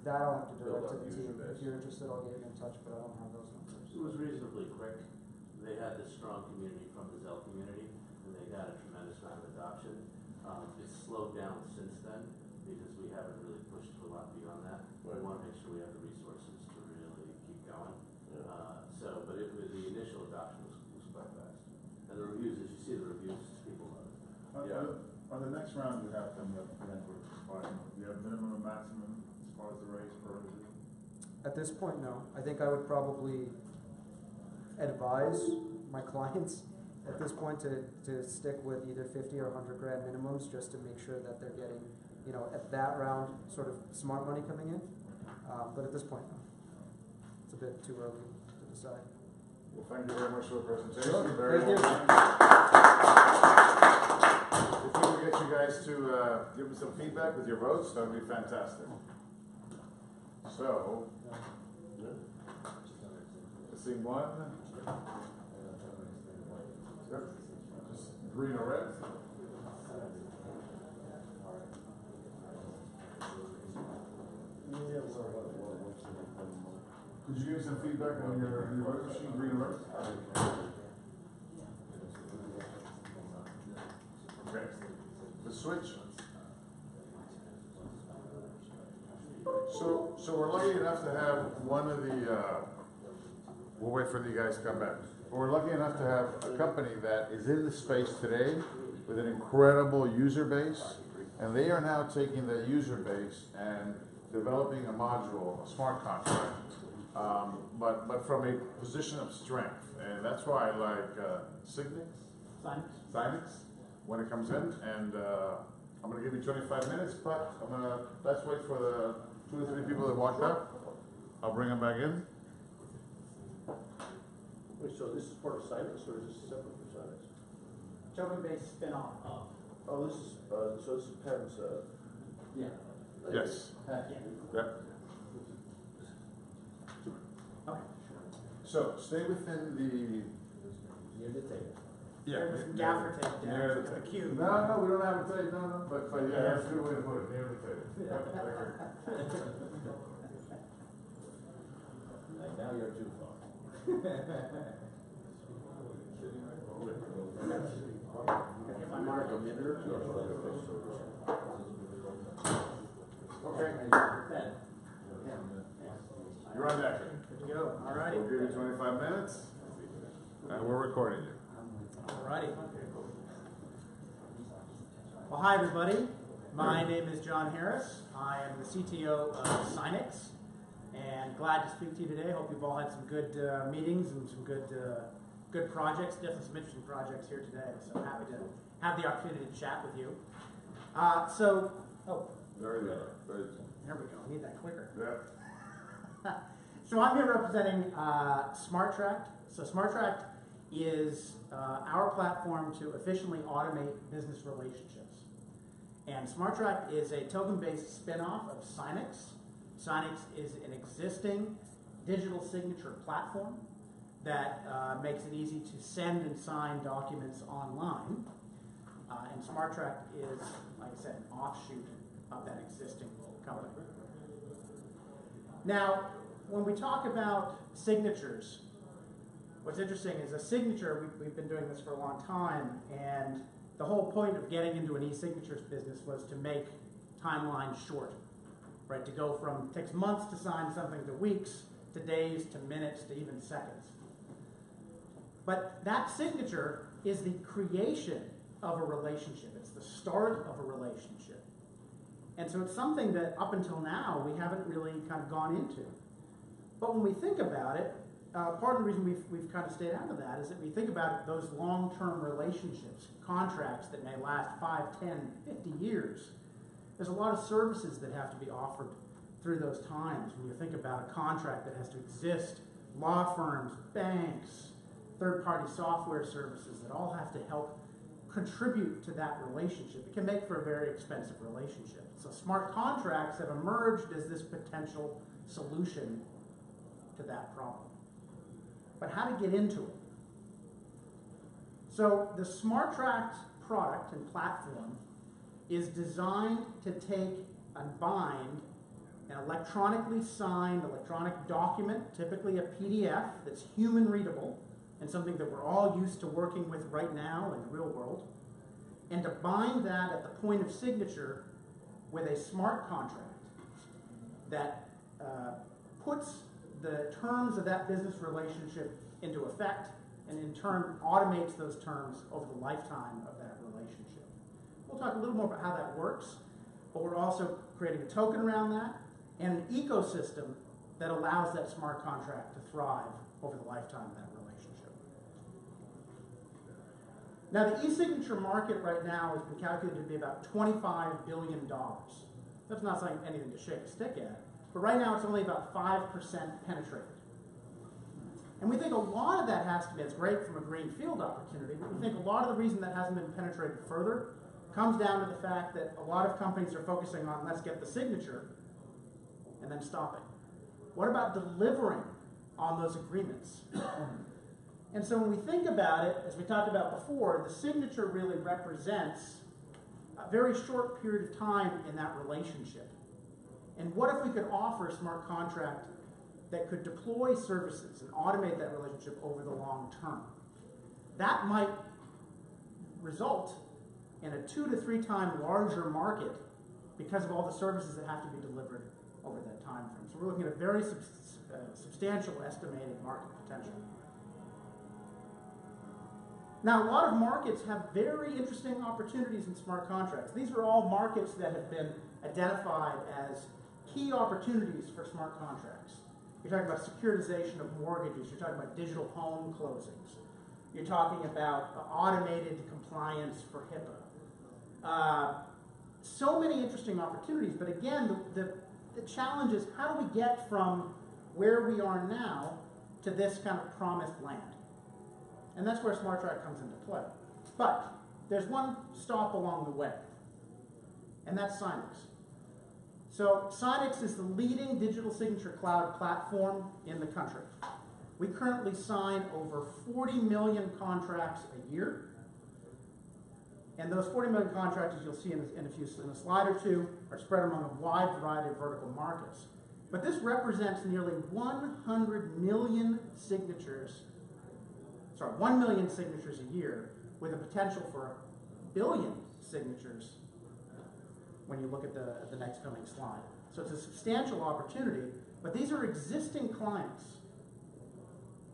That I'll have to build direct to up the user team. base? If you're interested, I'll get you in touch, but I don't have those numbers. It was reasonably quick. They had this strong community from the Zelle community, and they got a tremendous amount of adoption. It's slowed down since then because we haven't really pushed a lot beyond that. We want to make sure we have the resources to really keep going. Yeah. But the initial adoption was quite fast. And the reviews, as you see the reviews, people love it. On the next round, you have them, you have minimum and maximum as far as the raise per individual? At this point, no. I think I would probably advise my clients at this point to stick with either 50 or 100 grand minimums, just to make sure that they're getting, you know, at that round, sort of smart money coming in. But at this point, no. It's a bit too early to decide. Well, thank you very much for the presentation. Sure. Very Thank you. If we could get you guys to give us some feedback with your votes, that would be fantastic. So, seeing one. Yep. Just green or red. Could you give me some feedback on your vote machine, green or red? Okay. The switch. So we're lucky enough to have one of the. We'll wait for you guys to come back. We're lucky enough to have a company that is in the space today with an incredible user base, and they are now taking that user base and developing a module, a smart contract, but from a position of strength, and that's why I like Signix when it comes in, and I'm going to give you 25 minutes, but let's wait for the 2 to 3 people that walked out. I'll bring them back in. Wait, so this is part of Signix, or is this separate from Signix? Token-based spin-off. Oh, this is, so this is Pam's, Yeah. Yes. Yeah. Yep. Okay. So stay within the. Near the table. Yeah. There was some gaffer tape there. Near the It's the table. cube. No, we don't have a tape. No. But yeah, that's a good way to put it. Near the table. Like now you're too far. Get my mark. Okay. You're on deck. Good to go. All righty. We'll give you 25 minutes, and we're recording you. All righty. Well, hi, everybody. My name is John Harris. I am the CTO of Signix, and glad to speak to you today. Hope you've all had some good meetings and some good projects. Definitely some interesting projects here today. So happy to have the opportunity to chat with you. Very good. There we go. I need that clicker. Yeah. So I'm here representing SmartTract. So SmartTract is our platform to efficiently automate business relationships. And SmartTrack is a token-based spin-off of Sinex. Sinex is an existing digital signature platform that makes it easy to send and sign documents online. And SmartTrack is, like I said, an offshoot of that existing company. Now, when we talk about signatures, what's interesting is a signature, we've been doing this for a long time, and the whole point of getting into an e-signatures business was to make timelines short, right? To go from, it takes months to sign something to weeks, to days, to minutes, to even seconds. But that signature is the creation of a relationship. It's the start of a relationship. And so it's something that up until now we haven't really kind of gone into. But when we think about it, part of the reason we've kind of stayed out of that is that we think about those long-term relationships, contracts that may last 5, 10, 50 years. There's a lot of services that have to be offered through those times. When you think about a contract that has to exist, law firms, banks, third-party software services that all have to help contribute to that relationship. It can make for a very expensive relationship. So smart contracts have emerged as this potential solution to that problem. But how to get into it? So the SmartTrack product and platform is designed to take and bind an electronically signed electronic document, typically a PDF that's human readable, and something that we're all used to working with right now in the real world, and to bind that at the point of signature with a smart contract that puts the terms of that business relationship into effect, and in turn automates those terms over the lifetime of that relationship. We'll talk a little more about how that works, but we're also creating a token around that and an ecosystem that allows that smart contract to thrive over the lifetime of that relationship. Now, the e-signature market right now has been calculated to be about $25 billion. That's not saying anything to shake a stick at, but right now it's only about 5% penetrated. And we think a lot of that has to be, it's great from a greenfield opportunity, but we think a lot of the reason that hasn't been penetrated further comes down to the fact that a lot of companies are focusing on, let's get the signature, and then stopping. What about delivering on those agreements? And so when we think about it, as we talked about before, the signature really represents a very short period of time in that relationship. And what if we could offer a smart contract that could deploy services and automate that relationship over the long term? That might result in a 2 to 3 times larger market because of all the services that have to be delivered over that time frame. So we're looking at a very substantial estimated market potential. Now, a lot of markets have very interesting opportunities in smart contracts. These are all markets that have been identified as key opportunities for smart contracts. You're talking about securitization of mortgages. You're talking about digital home closings. You're talking about automated compliance for HIPAA. So many interesting opportunities, but again, the challenge is how do we get from where we are now to this kind of promised land? And that's where SmartTrack comes into play. But there's one stop along the way, and that's Sinex. So Sinex is the leading digital signature cloud platform in the country. We currently sign over 40 million contracts a year. And those 40 million contracts, as you'll see in a slide or two, are spread among a wide variety of vertical markets. But this represents nearly 100 million signatures, 1 million signatures a year, with a potential for 1 billion signatures when you look at the next coming slide. So it's a substantial opportunity, but these are existing clients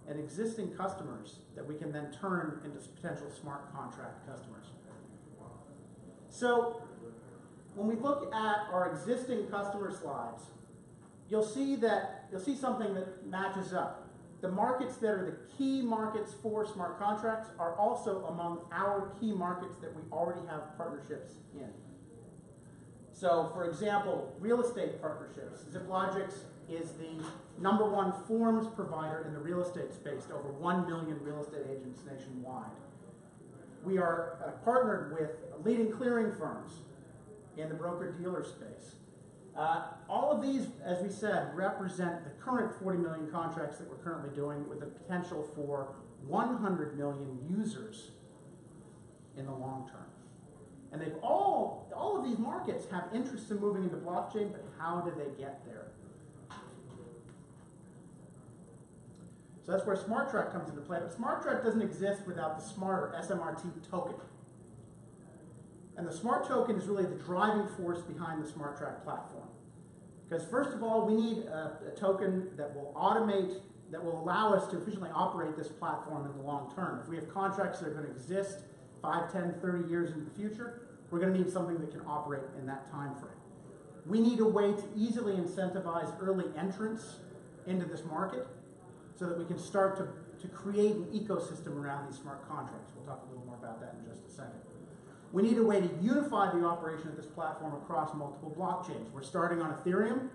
and existing customers that we can then turn into potential smart contract customers. So when we look at our existing customer slides, you'll see something that matches up. The markets that are the key markets for smart contracts are also among our key markets that we already have partnerships in. So, for example, real estate partnerships. ZipLogix is the #1 forms provider in the real estate space to over 1 million real estate agents nationwide. We are partnered with leading clearing firms in the broker-dealer space. All of these, as we said, represent the current 40 million contracts that we're currently doing with the potential for 100 million users in the long term. And they've all of these markets have interest in moving into blockchain, but how do they get there? So that's where SmartTrack comes into play. But SmartTrack doesn't exist without the Smart, or SMRT token. And the Smart token is really the driving force behind the SmartTrack platform. Because first of all, we need a token that will automate, that will allow us to efficiently operate this platform in the long term. If we have contracts that are going to exist 5, 10, 30 years into the future, we're going to need something that can operate in that time frame. We need a way to easily incentivize early entrance into this market so that we can start to create an ecosystem around these smart contracts. We'll talk a little more about that in just a second. We need a way to unify the operation of this platform across multiple blockchains. We're starting on Ethereum,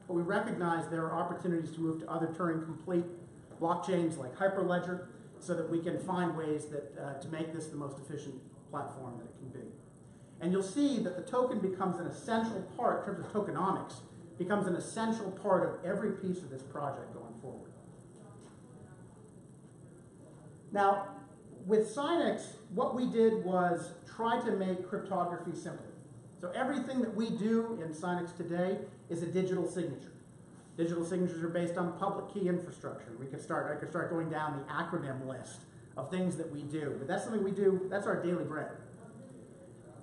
but we recognize there are opportunities to move to other Turing-complete blockchains like Hyperledger so that we can find ways that, to make this the most efficient platform that it can be. And you'll see that the token becomes an essential part, in terms of tokenomics, becomes an essential part of every piece of this project going forward. Now, with Sinex, what we did was try to make cryptography simple. So everything that we do in Sinex today is a digital signature. Digital signatures are based on public key infrastructure. I could start going down the acronym list of things that we do. But that's something we do, that's our daily bread.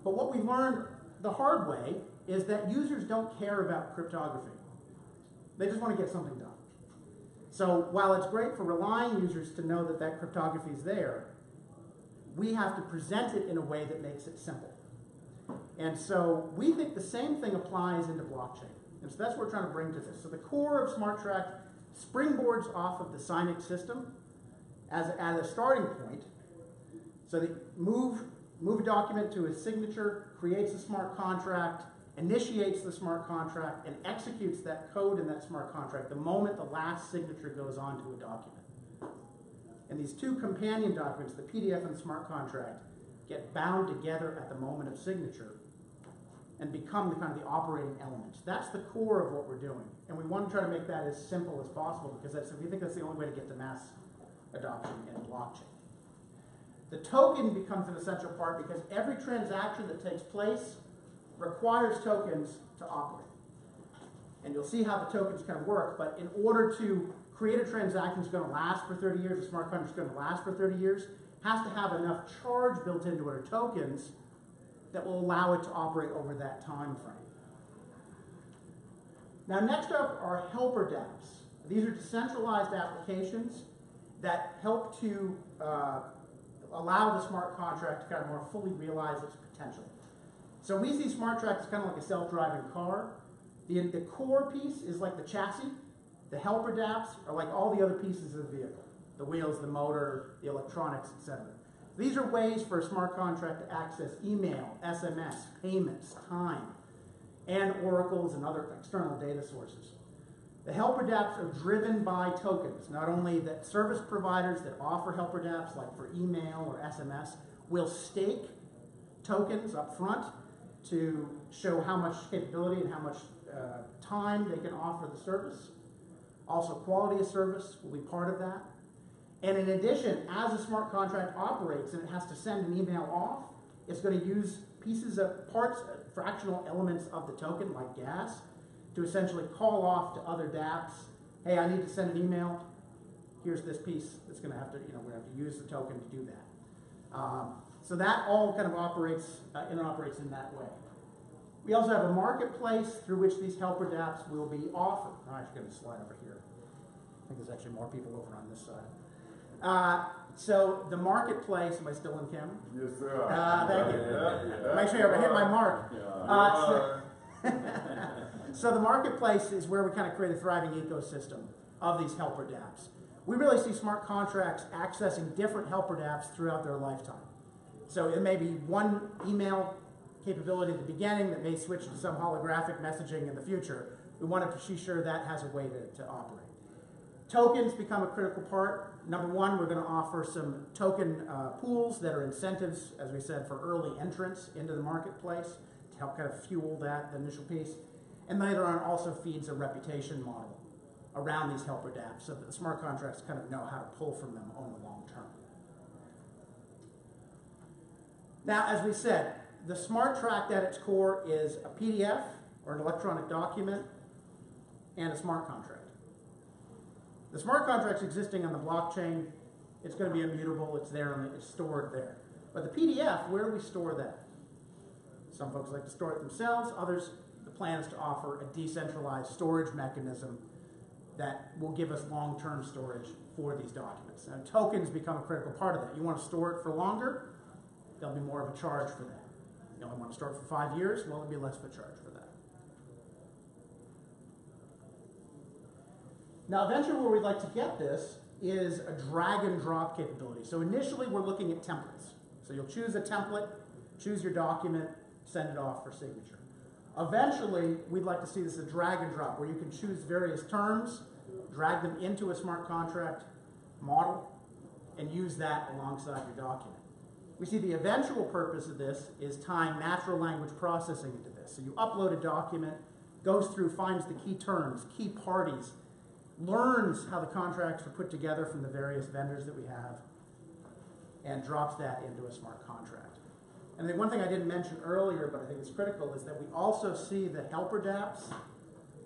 But what we learned the hard way is that users don't care about cryptography. They just want to get something done. So while it's great for relying users to know that that cryptography is there, we have to present it in a way that makes it simple. And so we think the same thing applies into blockchain. And so that's what we're trying to bring to this. So the core of SmartTrack springboards off of the Sinex system as a starting point. So they move a document to a signature, creates a smart contract, initiates the smart contract, and executes that code in that smart contract the moment the last signature goes onto a document. And these two companion documents, the PDF and the smart contract, get bound together at the moment of signature and become the kind of the operating elements. That's the core of what we're doing. And we want to try to make that as simple as possible because we think that's the only way to get to mass adoption in blockchain. The token becomes an essential part because every transaction that takes place requires tokens to operate. And you'll see how the tokens kind of work, but in order to create a transaction that's going to last for 30 years, a smart contract is going to last for 30 years, has to have enough charge built into it, or tokens, that will allow it to operate over that time frame. Now next up are helper dApps. These are decentralized applications that help to allow the smart contract to kind of more fully realize its potential. So we see SmartTrack as kind of like a self-driving car. The core piece is like the chassis. The helper dApps are like all the other pieces of the vehicle. The wheels, the motor, the electronics, etc. These are ways for a smart contract to access email, SMS, payments, time, and oracles and other external data sources. The helper dApps are driven by tokens. Not only that service providers that offer helper dApps, like for email or SMS, will stake tokens up front to show how much capability and how much time they can offer the service. Also, quality of service will be part of that. And in addition, as a smart contract operates and it has to send an email off, it's going to use pieces of parts, fractional elements of the token, like gas, to essentially call off to other dApps. Hey, I need to send an email. Here's this piece that's going to have to, we're going to have to use the token to do that. So that all kind of operates, interoperates in that way. We also have a marketplace through which these helper dApps will be offered. I'm actually going to slide over here. I think there's actually more people over on this side. So the marketplace, am I still in camera? Yes, sir. Thank you. Make sure I hit my mark. So the marketplace is where we kind of create a thriving ecosystem of these helper dApps. We really see smart contracts accessing different helper dApps throughout their lifetime. So it may be one email capability at the beginning that may switch to some holographic messaging in the future, We want to be sure that has a way to operate. Tokens become a critical part. Number one, we're going to offer some token pools that are incentives, as we said, for early entrance into the marketplace to help kind of fuel that initial piece. And later on also feeds a reputation model around these helper dApps so that the smart contracts kind of know how to pull from them on the long term. Now, as we said, the smart tract at its core is a PDF or an electronic document and a smart contract. The smart contract's existing on the blockchain. It's going to be immutable. It's there, it's stored there. But the PDF, where do we store that? Some folks like to store it themselves. Others, the plan is to offer a decentralized storage mechanism that will give us long-term storage for these documents. And tokens become a critical part of that. You want to store it for longer? There'll be more of a charge for that. You only want to store it for 5 years? Well, there'll be less of a charge for that. Now, eventually where we'd like to get this is a drag and drop capability. So initially we're looking at templates. So you'll choose a template, choose your document, send it off for signature. Eventually, we'd like to see this as a drag and drop where you can choose various terms, drag them into a smart contract model, and use that alongside your document. We see the eventual purpose of this is tying natural language processing into this. So you upload a document, goes through, finds the key terms, key parties, learns how the contracts are put together from the various vendors that we have, and drops that into a smart contract. And then one thing I didn't mention earlier, but I think it's critical, is that we also see the helper dApps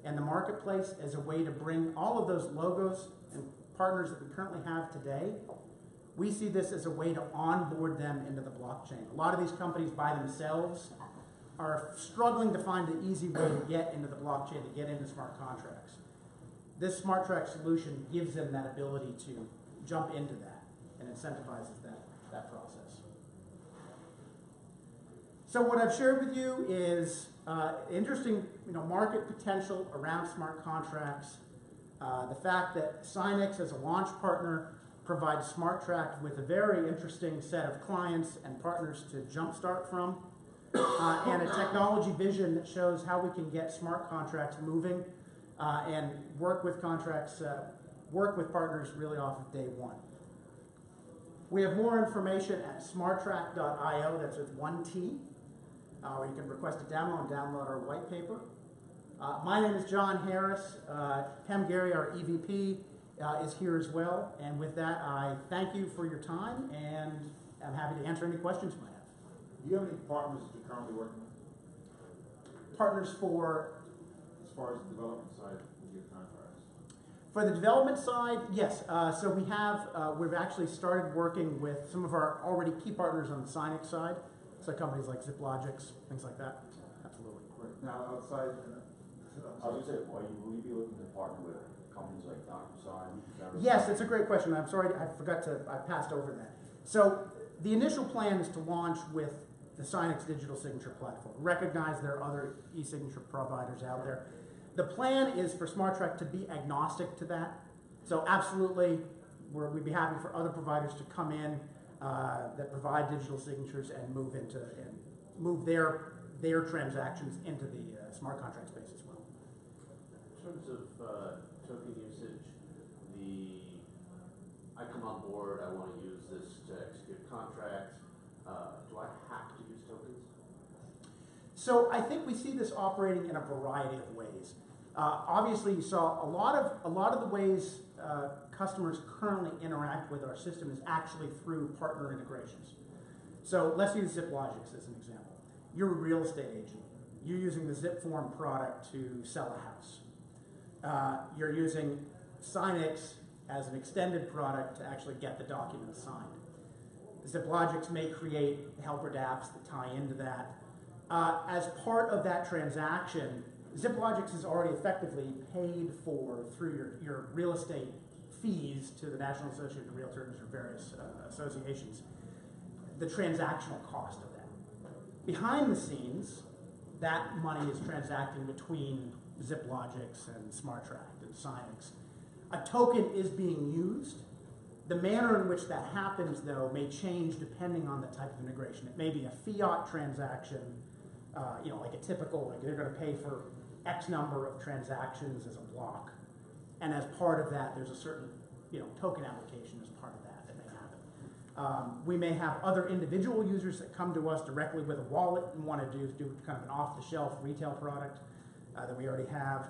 and the marketplace as a way to bring all of those logos and partners that we currently have today. We see this as a way to onboard them into the blockchain. A lot of these companies by themselves are struggling to find an easy way to get into the blockchain, to get into smart contracts. This smart track solution gives them that ability to jump into that and incentivizes that process. So what I've shared with you is interesting market potential around smart contracts, the fact that Sinex as a launch partner provides SmartTrack with a very interesting set of clients and partners to jumpstart from, and a technology vision that shows how we can get smart contracts moving and work with contracts, work with partners really off of day one. We have more information at smarttrack.io, that's with one T, where you can request a demo and download our white paper. My name is John Harris. Pam Gary, our EVP, is here as well. And with that, I thank you for your time, and I'm happy to answer any questions you might have. Do you have any partners that you're currently working with? Partners for? As far as the development side of your contracts? For the development side, yes. So we have, we've actually started working with some of our already key partners on the Sinex side. So companies like ZipLogix, things like that. Absolutely. Right. Now outside, I was gonna say, will you be looking to partner with companies like DocuSign? Yes, it's a great question. I'm sorry, I passed over that. So the initial plan is to launch with the Sinex digital signature platform. Recognize there are other e-signature providers out there. The plan is for SmartTrack to be agnostic to that. So absolutely, we'd be happy for other providers to come in that provide digital signatures and move their transactions into the smart contract space as well. In terms of token usage, I come on board, I want to use this to execute a contract. Do I have to use tokens? So I think we see this operating in a variety of ways. Obviously, you saw a lot of the ways customers currently interact with our system is actually through partner integrations. So let's use ZipLogix as an example. You're a real estate agent. You're using the ZipForm product to sell a house. You're using Sinex as an extended product to actually get the document signed. ZipLogix may create helper dApps that tie into that. As part of that transaction, ZipLogix is already effectively paid for through your real estate fees to the National Association of Realtors or various associations, the transactional cost of that. Behind the scenes, that money is transacting between ZipLogix and SmartTrack and Sinex. A token is being used. The manner in which that happens, though, may change depending on the type of integration. It may be a fiat transaction, like a typical, like they're going to pay for X number of transactions as a block, and as part of that, there's a certain token allocation as part of that may happen. We may have other individual users that come to us directly with a wallet and want to do kind of an off-the-shelf retail product that we already have,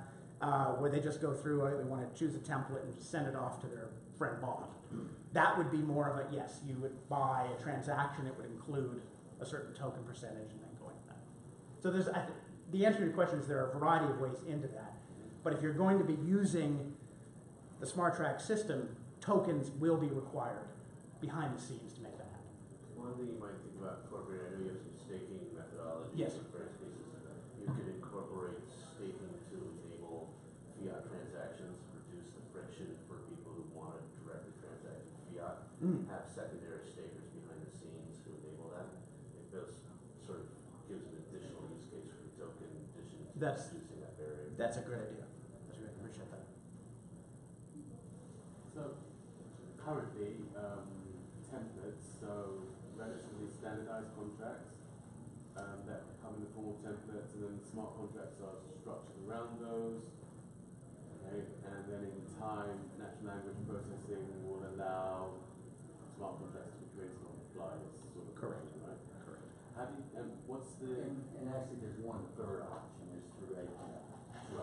where they just go through, they want to choose a template and send it off to their friend Bob. That would be more of a, yes, you would buy a transaction, it would include a certain token percentage and then go into that. So the answer to your question is there are a variety of ways into that. But if you're going to be using the smart track system, tokens will be required behind the scenes to make that happen. One thing you might think about incorporating, I know you have some staking methodologies Yes. in various cases. You could incorporate staking to enable fiat transactions, reduce the friction for people who want to directly transact in fiat, have secondary stakers behind the scenes who enable that. It does sort of gives an additional use case for the token in addition to reducing that barrier. That's a great idea. That's great. I appreciate that. So currently, templates, so relatively standardized contracts that come in the form of templates, and then smart contracts are structured around those. Okay, and then in time, natural language processing will allow smart contracts to be created on the fly. Sort of Correct. right? Correct. How do you, and what's the And actually, there's one third option is through API,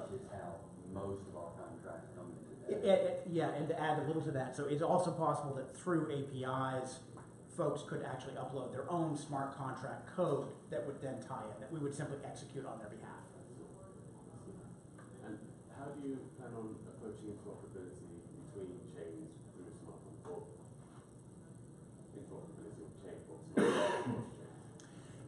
which is how most of our contracts come into that. Yeah, and to add a little to that, so it's also possible that through APIs, folks could actually upload their own smart contract code that would then tie in, that we would simply execute on their behalf. And how do you plan on approaching interoperability between chains through smart contracts? Interoperability of chains or smart contracts?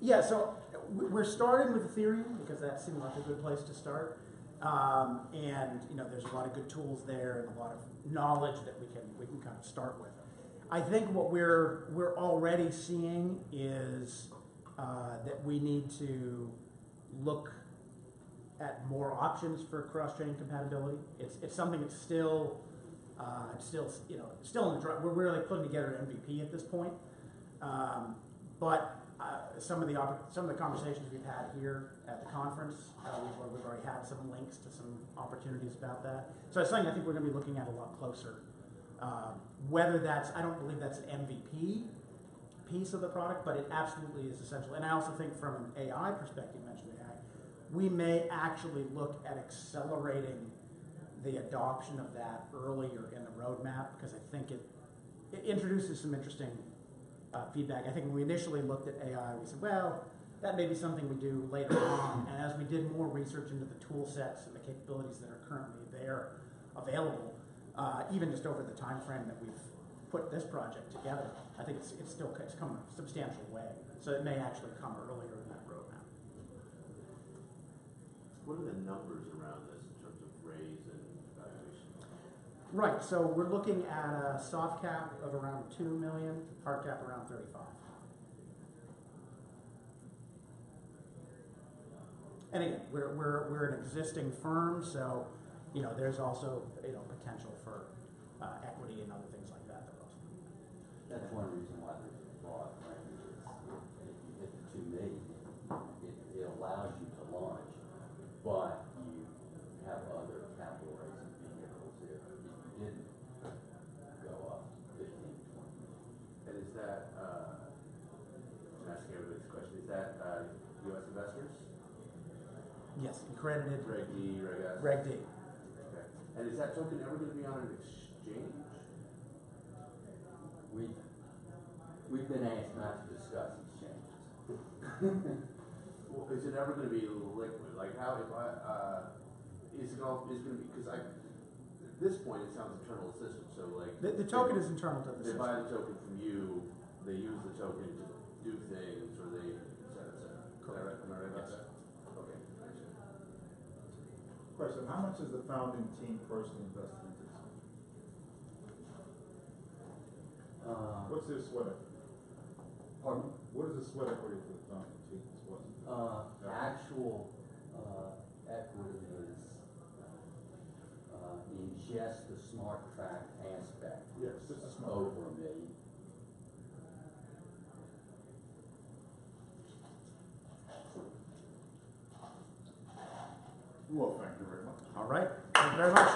Yeah, so we're starting with Ethereum because that seemed like a good place to start. And there's a lot of good tools there and a lot of knowledge that we can kind of start with. I think what we're already seeing is that we need to look at more options for cross-chain compatibility. It's something that's still in the draft. We're really putting together an MVP at this point, but some of the conversations we've had here at the conference, we've already had some links to some opportunities about that. So it's something I think we're going to be looking at a lot closer. Whether that's, I don't believe that's an MVP piece of the product, but it absolutely is essential. And I also think from an AI perspective, you mentioned AI, we may actually look at accelerating the adoption of that earlier in the roadmap because I think it introduces some interesting feedback. I think when we initially looked at AI, we said, well, that may be something we do later on. And as we did more research into the tool sets and the capabilities that are currently there available, even just over the time frame that we've put this project together, I think it's come a substantial way. So it may actually come earlier in that roadmap. What are the numbers around this in terms of raise and valuation? Right, so we're looking at a soft cap of around 2 million, hard cap around 35. And again, we're an existing firm, so there's also potential for equity and other things like that. That's one reason why there's a broad range. If you hit the 2 million, it allows you to launch, but you have other capital raising vehicles if you didn't go up 15, 20. And is that, I'm asking everybody this question, is that U.S. investors? Yes, accredited. Reg D, Reg S? Reg D. Okay. And is that token ever going to be on an exchange? We've been asked not to discuss exchanges. Well, is it ever going to be liquid? Like how, if is it going to be, because at this point it sounds internal system, so like. The token is internal to the They system. buy the token from you, they use the token to do things, or they, et cetera, et cetera. Correct. Am I right about that? Okay, thanks. Question, how much is the founding team personally invested into this? What's their sweat equity? Pardon? What is the sweat equity for the founding team? Actual equity is in just the smart track aspect. Yes, just a smart over $1 million. Well, thank you very much. All right, thank you very much.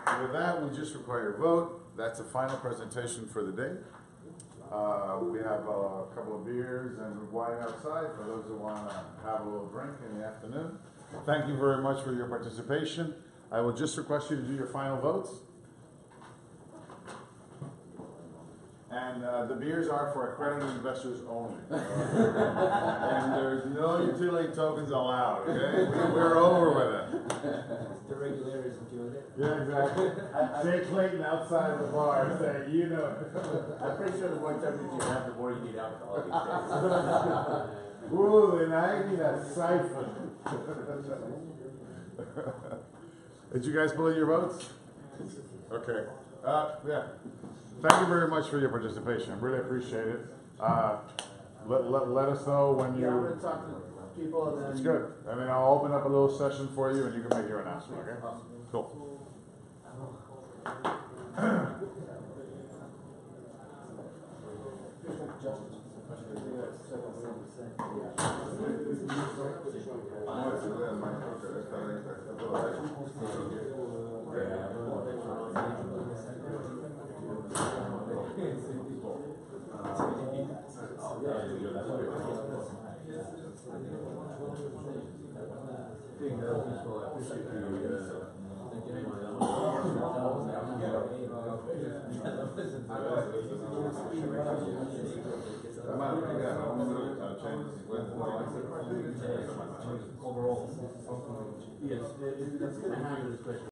And with that, we just require a vote. That's the final presentation for the day. We have a couple of beers and wine outside for those who want to have a little drink in the afternoon. Thank you very much for your participation. I will just request you to do your final votes. And the beers are for accredited investors only. And there's no utility tokens allowed, okay? We're over with it. The regulators enjoyed it. Yeah, exactly. Jay Clayton outside of the bar saying, you know it. I'm pretty sure the more tokens you have, the more you need alcohol these days. Ooh, and I need a siphon. Did you guys pull in your votes? Okay. Yeah. Thank you very much for your participation. I really appreciate it. Let us know when you. Yeah, I'm gonna talk to people and then. It's good. I mean, I'll open up a little session for you and you can make your announcement, okay? Cool. Overall. Yes, it's gonna happen, especially.